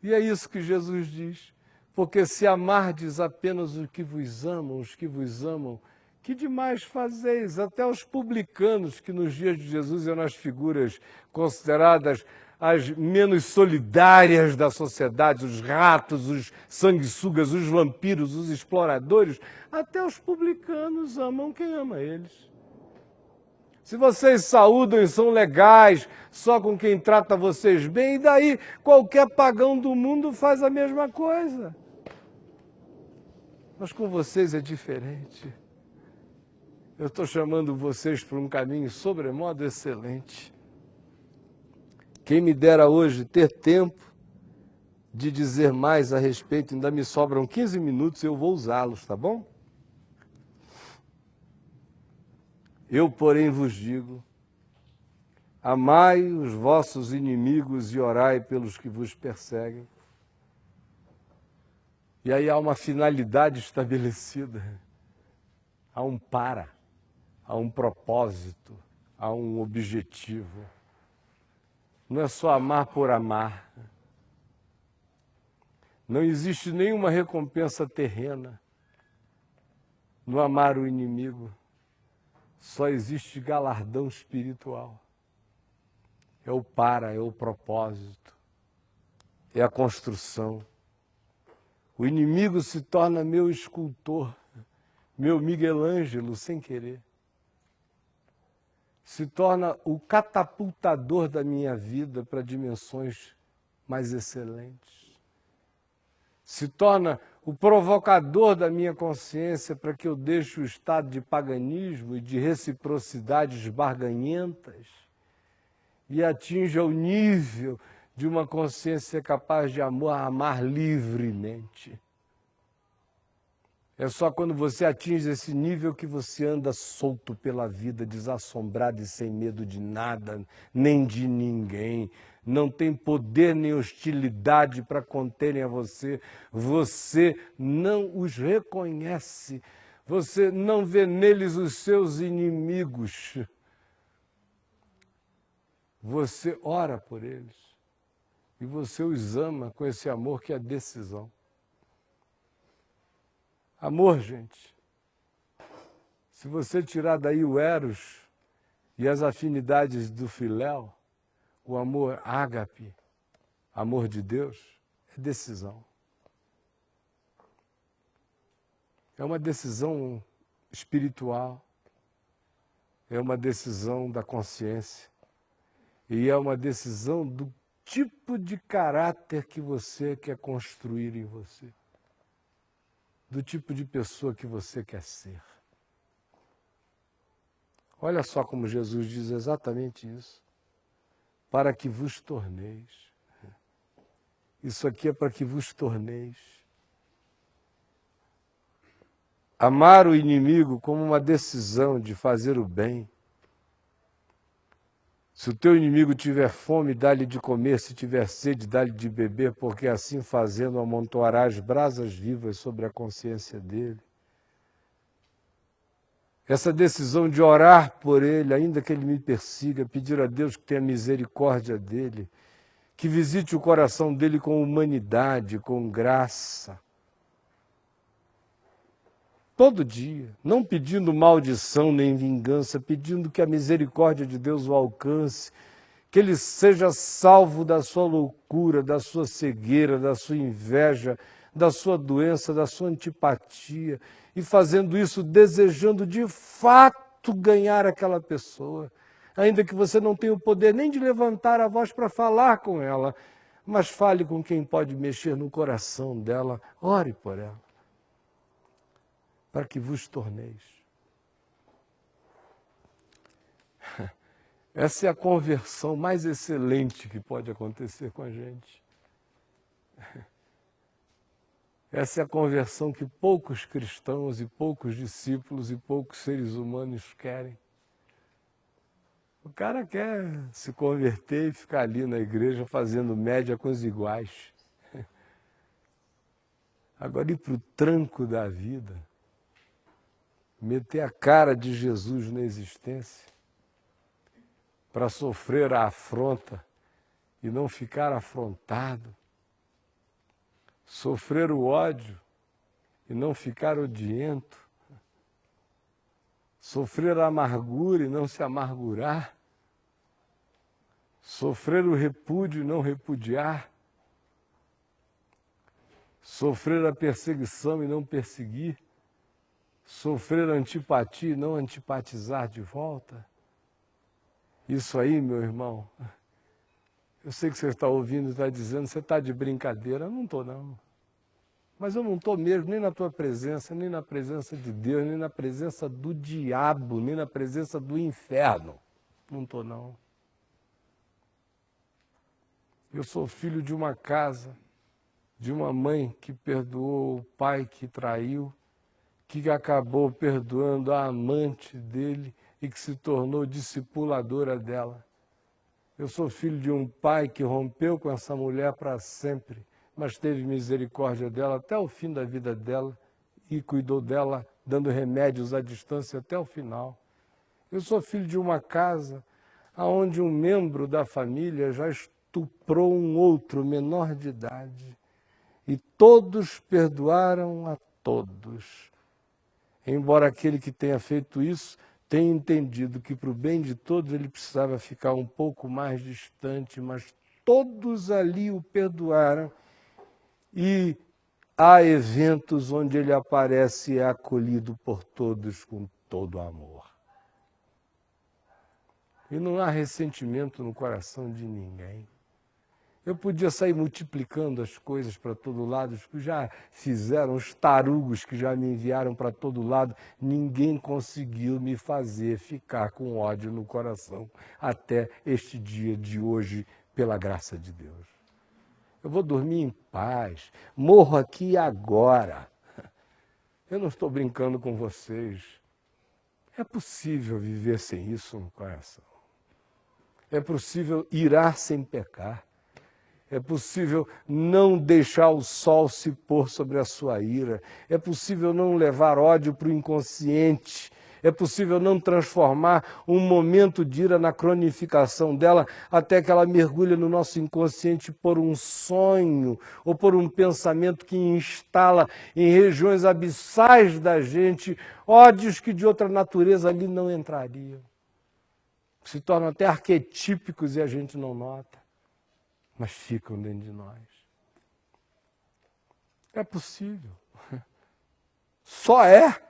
E é isso que Jesus diz. Porque se amardes apenas os que vos amam, que demais fazeis? Até os publicanos, que nos dias de Jesus eram as figuras consideradas as menos solidárias da sociedade, os ratos, os sanguessugas, os vampiros, os exploradores, até os publicanos amam quem ama eles. Se vocês saúdam e são legais só com quem trata vocês bem, e daí qualquer pagão do mundo faz a mesma coisa. Mas com vocês é diferente. Eu estou chamando vocês para um caminho sobremodo excelente. Quem me dera hoje ter tempo de dizer mais a respeito, ainda me sobram 15 minutos, eu vou usá-los, tá bom? Eu, porém, vos digo, amai os vossos inimigos e orai pelos que vos perseguem, E aí há uma finalidade estabelecida, há um há um propósito, há um objetivo. Não é só amar por amar. Não existe nenhuma recompensa terrena no amar o inimigo. Só existe galardão espiritual. É o propósito, é a construção. O inimigo se torna meu escultor, meu Miguel Ângelo sem querer. Se torna o catapultador da minha vida para dimensões mais excelentes. Se torna o provocador da minha consciência para que eu deixe o estado de paganismo e de reciprocidades barganhentas e atinja o nível de uma consciência capaz de amar livremente. É só quando você atinge esse nível que você anda solto pela vida, desassombrado e sem medo de nada, nem de ninguém. Não tem poder nem hostilidade para conterem a você. Você não os reconhece. Você não vê neles os seus inimigos. Você ora por eles. E você os ama com esse amor que é decisão. Amor, gente, se você tirar daí o eros e as afinidades do filéu, o amor ágape, amor de Deus, é decisão. É uma decisão espiritual, é uma decisão da consciência e é uma decisão do tipo de caráter que você quer construir em você. Do tipo de pessoa que você quer ser. Olha só como Jesus diz exatamente isso. Para que vos torneis. Isso aqui é para que vos torneis. Amar o inimigo como uma decisão de fazer o bem. Se o teu inimigo tiver fome, dá-lhe de comer, se tiver sede, dá-lhe de beber, porque assim fazendo amontoarás brasas vivas sobre a consciência dele. Essa decisão de orar por ele, ainda que ele me persiga, pedir a Deus que tenha misericórdia dele, que visite o coração dele com humanidade, com graça. Todo dia, não pedindo maldição nem vingança, pedindo que a misericórdia de Deus o alcance, que ele seja salvo da sua loucura, da sua cegueira, da sua inveja, da sua doença, da sua antipatia, e fazendo isso desejando de fato ganhar aquela pessoa, ainda que você não tenha o poder nem de levantar a voz para falar com ela, mas fale com quem pode mexer no coração dela, ore por ela. Para que vos torneis. Essa é a conversão mais excelente que pode acontecer com a gente. Essa é a conversão que poucos cristãos e poucos discípulos e poucos seres humanos querem. O cara quer se converter e ficar ali na igreja fazendo média com os iguais. Agora ir para o tranco da vida, meter a cara de Jesus na existência, para sofrer a afronta e não ficar afrontado, sofrer o ódio e não ficar odiento, sofrer a amargura e não se amargurar, sofrer o repúdio e não repudiar, sofrer a perseguição e não perseguir, sofrer a antipatia e não antipatizar de volta. Isso aí, meu irmão, eu sei que você está ouvindo e está dizendo, você está de brincadeira. Eu não estou, não. Mas eu não estou mesmo nem na tua presença, nem na presença de Deus, nem na presença do diabo, nem na presença do inferno. Não estou, não. Eu sou filho de uma casa, de uma mãe que perdoou o pai que traiu, que acabou perdoando a amante dele e que se tornou discipuladora dela. Eu sou filho de um pai que rompeu com essa mulher para sempre, mas teve misericórdia dela até o fim da vida dela e cuidou dela, dando remédios à distância até o final. Eu sou filho de uma casa onde um membro da família já estuprou um outro menor de idade e todos perdoaram a todos. Embora aquele que tenha feito isso tenha entendido que para o bem de todos ele precisava ficar um pouco mais distante, mas todos ali o perdoaram e há eventos onde ele aparece e é acolhido por todos com todo amor. E não há ressentimento no coração de ninguém. Eu podia sair multiplicando as coisas para todo lado, os que já fizeram, os tarugos que já me enviaram para todo lado, ninguém conseguiu me fazer ficar com ódio no coração até este dia de hoje, pela graça de Deus. Eu vou dormir em paz, morro aqui agora. Eu não estou brincando com vocês. É possível viver sem isso no coração. É possível irar sem pecar. É possível não deixar o sol se pôr sobre a sua ira. É possível não levar ódio para o inconsciente. É possível não transformar um momento de ira na cronificação dela até que ela mergulhe no nosso inconsciente por um sonho ou por um pensamento que instala em regiões abissais da gente ódios que de outra natureza ali não entrariam. Se tornam até arquetípicos e a gente não nota, mas ficam dentro de nós. É possível. Só é.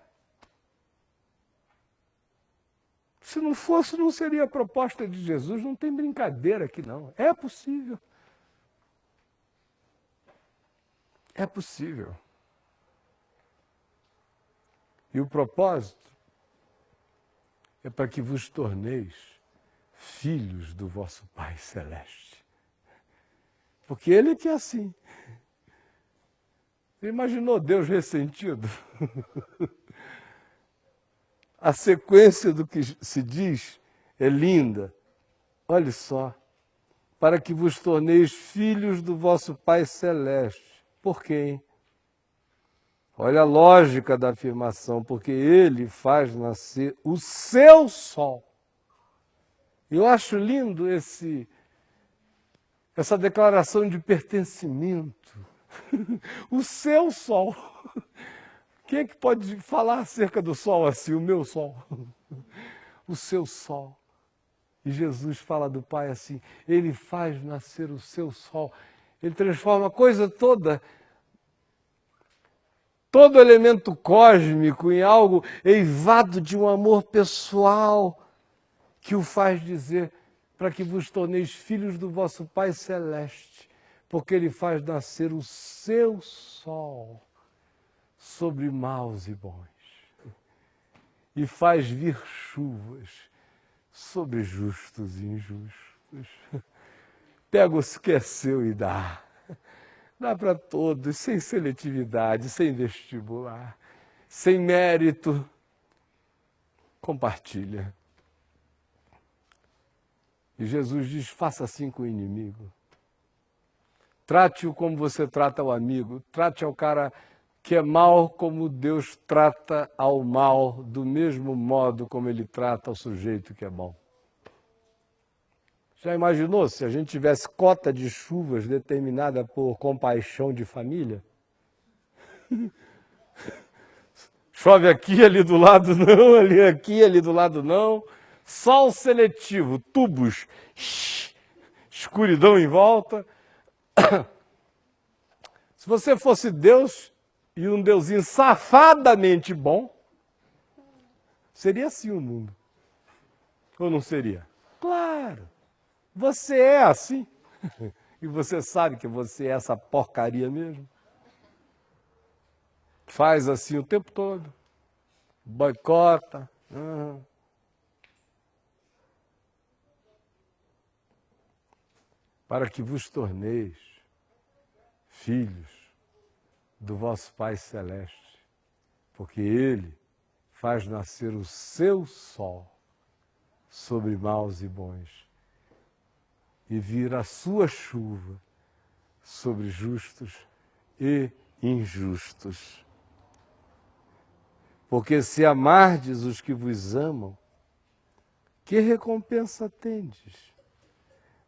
Se não fosse, não seria a proposta de Jesus. Não tem brincadeira aqui, não. É possível. É possível. E o propósito é para que vos torneis filhos do vosso Pai Celeste. Porque Ele é que é assim. Você imaginou Deus ressentido? A sequência do que se diz é linda. Olha só. Para que vos torneis filhos do vosso Pai Celeste. Por quem? Olha a lógica da afirmação. Porque Ele faz nascer o seu sol. Eu acho lindo essa declaração de pertencimento. O seu sol. Quem é que pode falar acerca do sol assim? O meu sol. O seu sol. E Jesus fala do Pai assim, Ele faz nascer o seu sol. Ele transforma a coisa toda, todo elemento cósmico em algo eivado de um amor pessoal que o faz dizer para que vos torneis filhos do vosso Pai Celeste, porque Ele faz nascer o seu sol sobre maus e bons e faz vir chuvas sobre justos e injustos. Pega o que é seu e dá. Dá para todos, sem seletividade, sem vestibular, sem mérito. Compartilha. E Jesus diz, faça assim com o inimigo. Trate-o como você trata o amigo. Trate ao cara que é mal como Deus trata ao mal, do mesmo modo como Ele trata ao sujeito que é bom. Já imaginou se a gente tivesse cota de chuvas determinada por compaixão de família? Chove aqui, ali do lado não, ali aqui, ali do lado não. Sol seletivo, tubos, escuridão em volta. Se você fosse Deus e um deusinho safadamente bom, seria assim o mundo. Ou não seria? Claro. Você é assim. E você sabe que você é essa porcaria mesmo. Faz assim o tempo todo. Boicota. Para que vos torneis filhos do vosso Pai Celeste. Porque Ele faz nascer o seu sol sobre maus e bons. E vir a sua chuva sobre justos e injustos. Porque se amardes os que vos amam, que recompensa tendes?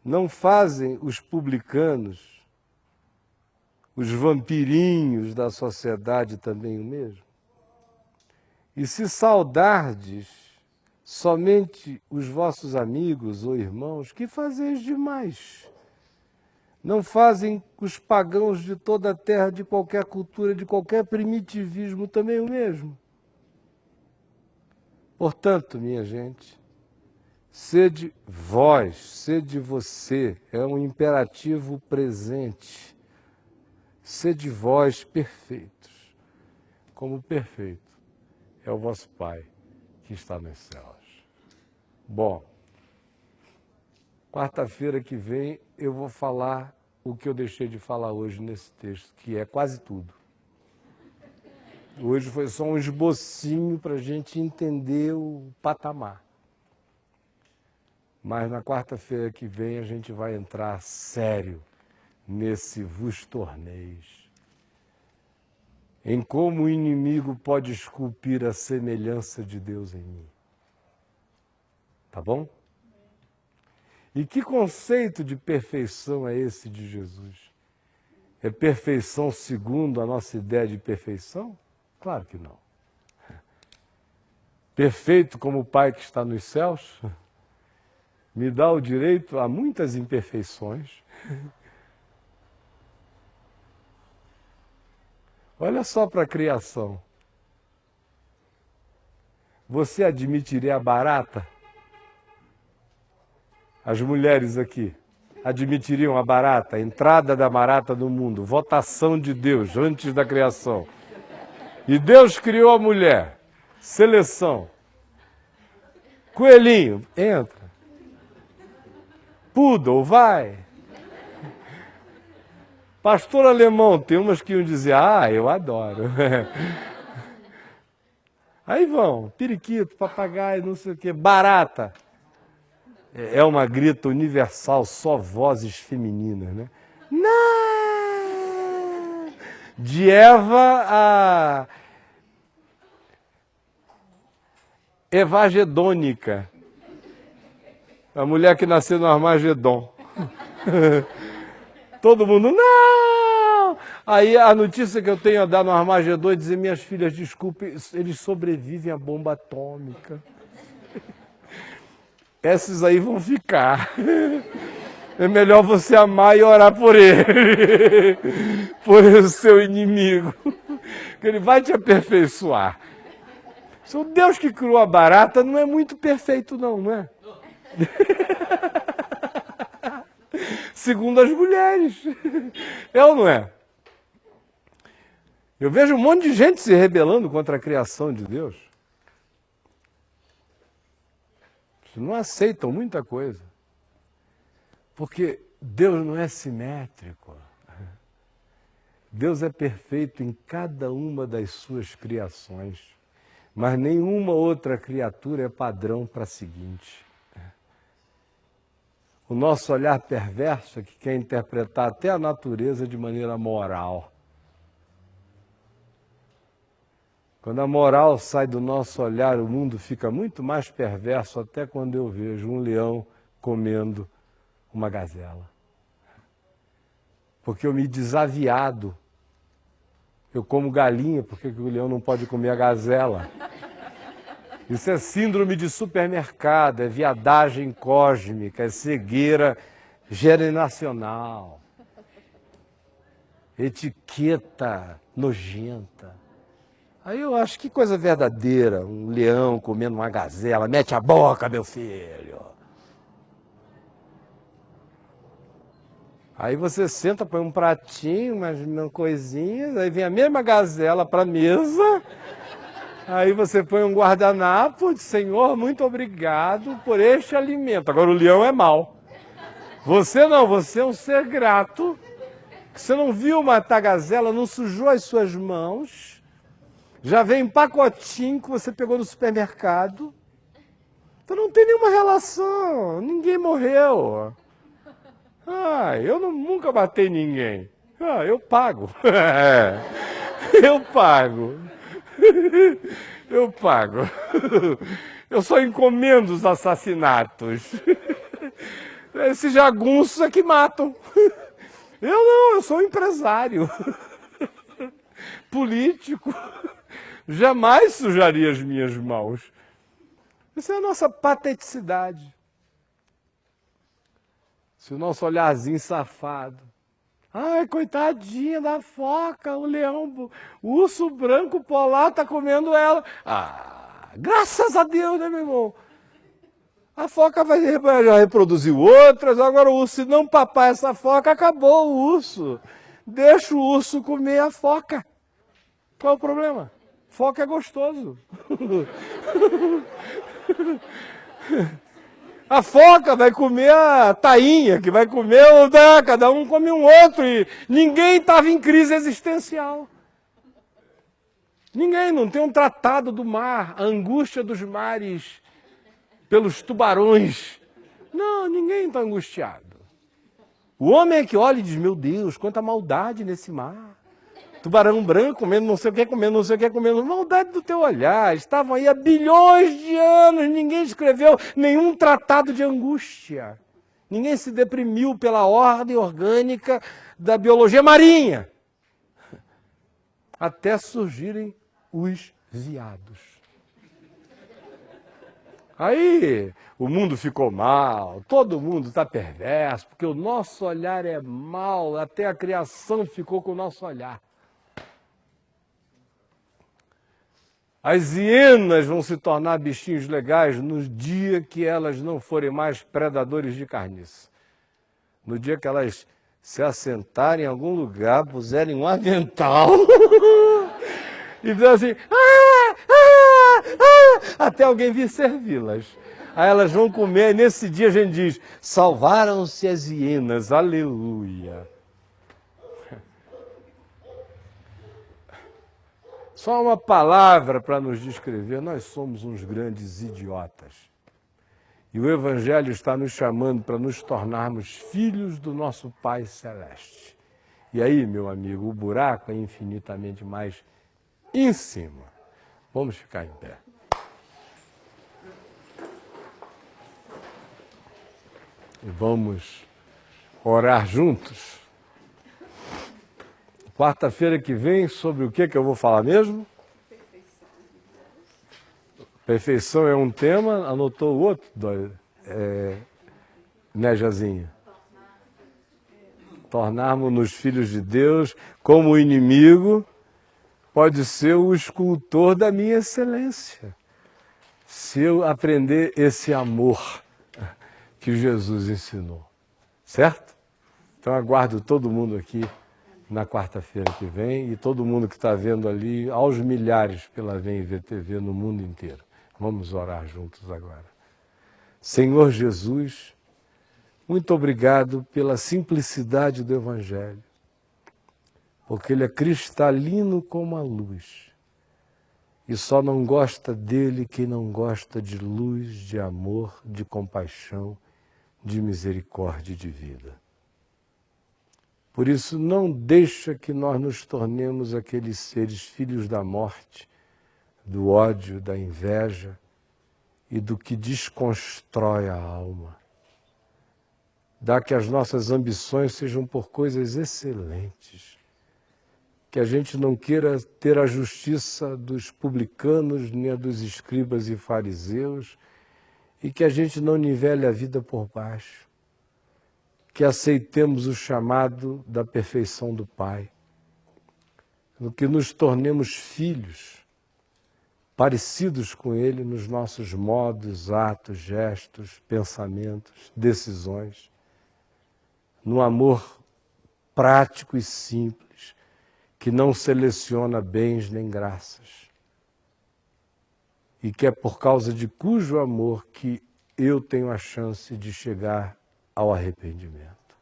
Não fazem os publicanos, os vampirinhos da sociedade também o mesmo? E se saudardes somente os vossos amigos ou irmãos, que fazeis demais? Não fazem os pagãos de toda a terra, de qualquer cultura, de qualquer primitivismo também o mesmo? Portanto, minha gente, sede vós, sede você, é um imperativo presente. Sede vós perfeitos, como perfeito é o vosso Pai que está nos céus. Bom, quarta-feira que vem eu vou falar o que eu deixei de falar hoje nesse texto, que é quase tudo. Hoje foi só um esbocinho para a gente entender o patamar. Mas na quarta-feira que vem a gente vai entrar sério nesse vos torneis. Em como o inimigo pode esculpir a semelhança de Deus em mim. Tá bom? E que conceito de perfeição é esse de Jesus? É perfeição segundo a nossa ideia de perfeição? Claro que não. Perfeito como o Pai que está nos céus, me dá o direito a muitas imperfeições. Olha só para a criação. Você admitiria a barata? As mulheres aqui admitiriam a barata, a entrada da barata no mundo, votação de Deus antes da criação. E Deus criou a mulher, seleção. Coelhinho, entra. Poodle, vai. Pastor alemão, tem umas que iam dizer, eu adoro. Aí vão, periquito, papagaio, não sei o quê, barata. É uma grita universal, só vozes femininas, né? Não! De Eva a Evagedônica. A mulher que nasceu no Armagedon. Todo mundo, não! Aí a notícia que eu tenho a dar no Armagedon é dizer, minhas filhas, desculpem, eles sobrevivem à bomba atômica. Esses aí vão ficar. É melhor você amar e orar por ele. Por o seu inimigo. Que ele vai te aperfeiçoar. O Deus que criou a barata não é muito perfeito não é? Segundo as mulheres. É ou não é? Eu vejo um monte de gente se rebelando contra a criação de Deus. Não aceitam muita coisa. Porque Deus não é simétrico. Deus é perfeito em cada uma das suas criações. Mas nenhuma outra criatura é padrão para a seguinte. O nosso olhar perverso é que quer interpretar até a natureza de maneira moral. Quando a moral sai do nosso olhar, o mundo fica muito mais perverso, até quando eu vejo um leão comendo uma gazela. Porque eu me desaviado. Eu como galinha, porque o leão não pode comer a gazela. Isso é síndrome de supermercado, é viadagem cósmica, é cegueira geracional, etiqueta nojenta. Aí eu acho que coisa verdadeira, um leão comendo uma gazela, mete a boca, meu filho. Aí você senta, põe um pratinho, umas coisinhas, aí vem a mesma gazela para a mesa, aí você põe um guardanapo, diz, Senhor, muito obrigado por este alimento. Agora o leão é mau. Você não, você é um ser grato, você não viu matar gazela, não sujou as suas mãos, já vem em pacotinho que você pegou no supermercado. Então não tem nenhuma relação, ninguém morreu. Ah, eu nunca matei ninguém. Ah, eu pago. Eu pago. Eu pago. Eu só encomendo os assassinatos. Esses jagunços é que matam. Eu não, eu sou um empresário. Político. Jamais sujaria as minhas mãos. Isso é a nossa pateticidade. Se o nosso olharzinho safado. Ai, coitadinha da foca, o leão, o urso branco polar tá comendo ela. Ah, graças a Deus, né, meu irmão? A foca já reproduziu outras, agora o urso, se não papar essa foca, acabou o urso. Deixa o urso comer a foca. Qual é o problema? Foca é gostoso. A foca vai comer a tainha, que vai comer o da, cada um come um outro, e ninguém estava em crise existencial. Ninguém, não tem um tratado do mar, a angústia dos mares pelos tubarões. Não, ninguém está angustiado. O homem é que olha e diz, meu Deus, quanta maldade nesse mar. Tubarão branco comendo não sei o que, comendo não sei o que, comendo. Maldade do teu olhar. Estavam aí há bilhões de anos. Ninguém escreveu nenhum tratado de angústia. Ninguém se deprimiu pela ordem orgânica da biologia marinha. Até surgirem os viados. Aí o mundo ficou mal, todo mundo está perverso, porque o nosso olhar é mau, até a criação ficou com o nosso olhar. As hienas vão se tornar bichinhos legais no dia que elas não forem mais predadores de carniça. No dia que elas se assentarem em algum lugar, puserem um avental e dizem assim, até alguém vir servi-las. Aí elas vão comer, e nesse dia a gente diz, salvaram-se as hienas, aleluia. Só uma palavra para nos descrever, nós somos uns grandes idiotas. E o Evangelho está nos chamando para nos tornarmos filhos do nosso Pai Celeste. E aí, meu amigo, o buraco é infinitamente mais em cima. Vamos ficar em pé. E vamos orar juntos. Quarta-feira que vem, sobre o que eu vou falar mesmo? Perfeição é um tema, anotou o outro, né, Jazinha? Tornarmos-nos filhos de Deus, como o inimigo pode ser o escultor da minha excelência. Se eu aprender esse amor que Jesus ensinou, certo? Então aguardo todo mundo aqui na quarta-feira que vem e todo mundo que está vendo ali, aos milhares pela Vem Ver TV no mundo inteiro. Vamos orar juntos agora. Senhor Jesus, muito obrigado pela simplicidade do Evangelho, porque ele é cristalino como a luz. E só não gosta dele quem não gosta de luz, de amor, de compaixão, de misericórdia e de vida. Por isso, não deixa que nós nos tornemos aqueles seres filhos da morte, do ódio, da inveja e do que desconstrói a alma. Dá que as nossas ambições sejam por coisas excelentes, que a gente não queira ter a justiça dos publicanos, nem a dos escribas e fariseus, e que a gente não nivele a vida por baixo, que aceitemos o chamado da perfeição do Pai, no que nos tornemos filhos, parecidos com Ele nos nossos modos, atos, gestos, pensamentos, decisões, no amor prático e simples, que não seleciona bens nem graças, e que é por causa de cujo amor que eu tenho a chance de chegar ao arrependimento.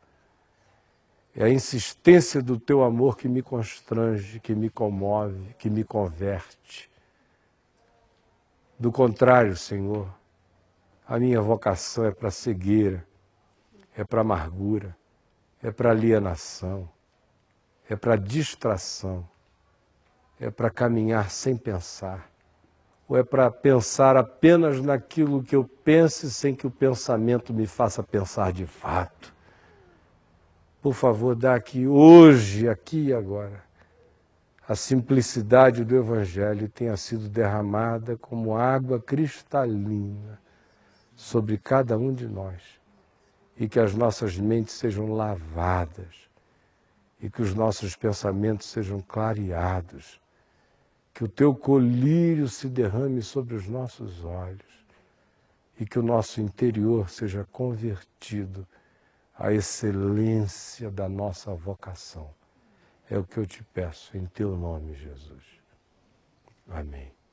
É a insistência do teu amor que me constrange, que me comove, que me converte. Do contrário, Senhor, a minha vocação é para cegueira, é para amargura, é para alienação, é para distração, é para caminhar sem pensar, ou é para pensar apenas naquilo que eu pense sem que o pensamento me faça pensar de fato. Por favor, dá aqui hoje, aqui e agora, a simplicidade do Evangelho tenha sido derramada como água cristalina sobre cada um de nós, e que as nossas mentes sejam lavadas, e que os nossos pensamentos sejam clareados, que o teu colírio se derrame sobre os nossos olhos, e que o nosso interior seja convertido à excelência da nossa vocação. É o que eu te peço, em teu nome, Jesus. Amém.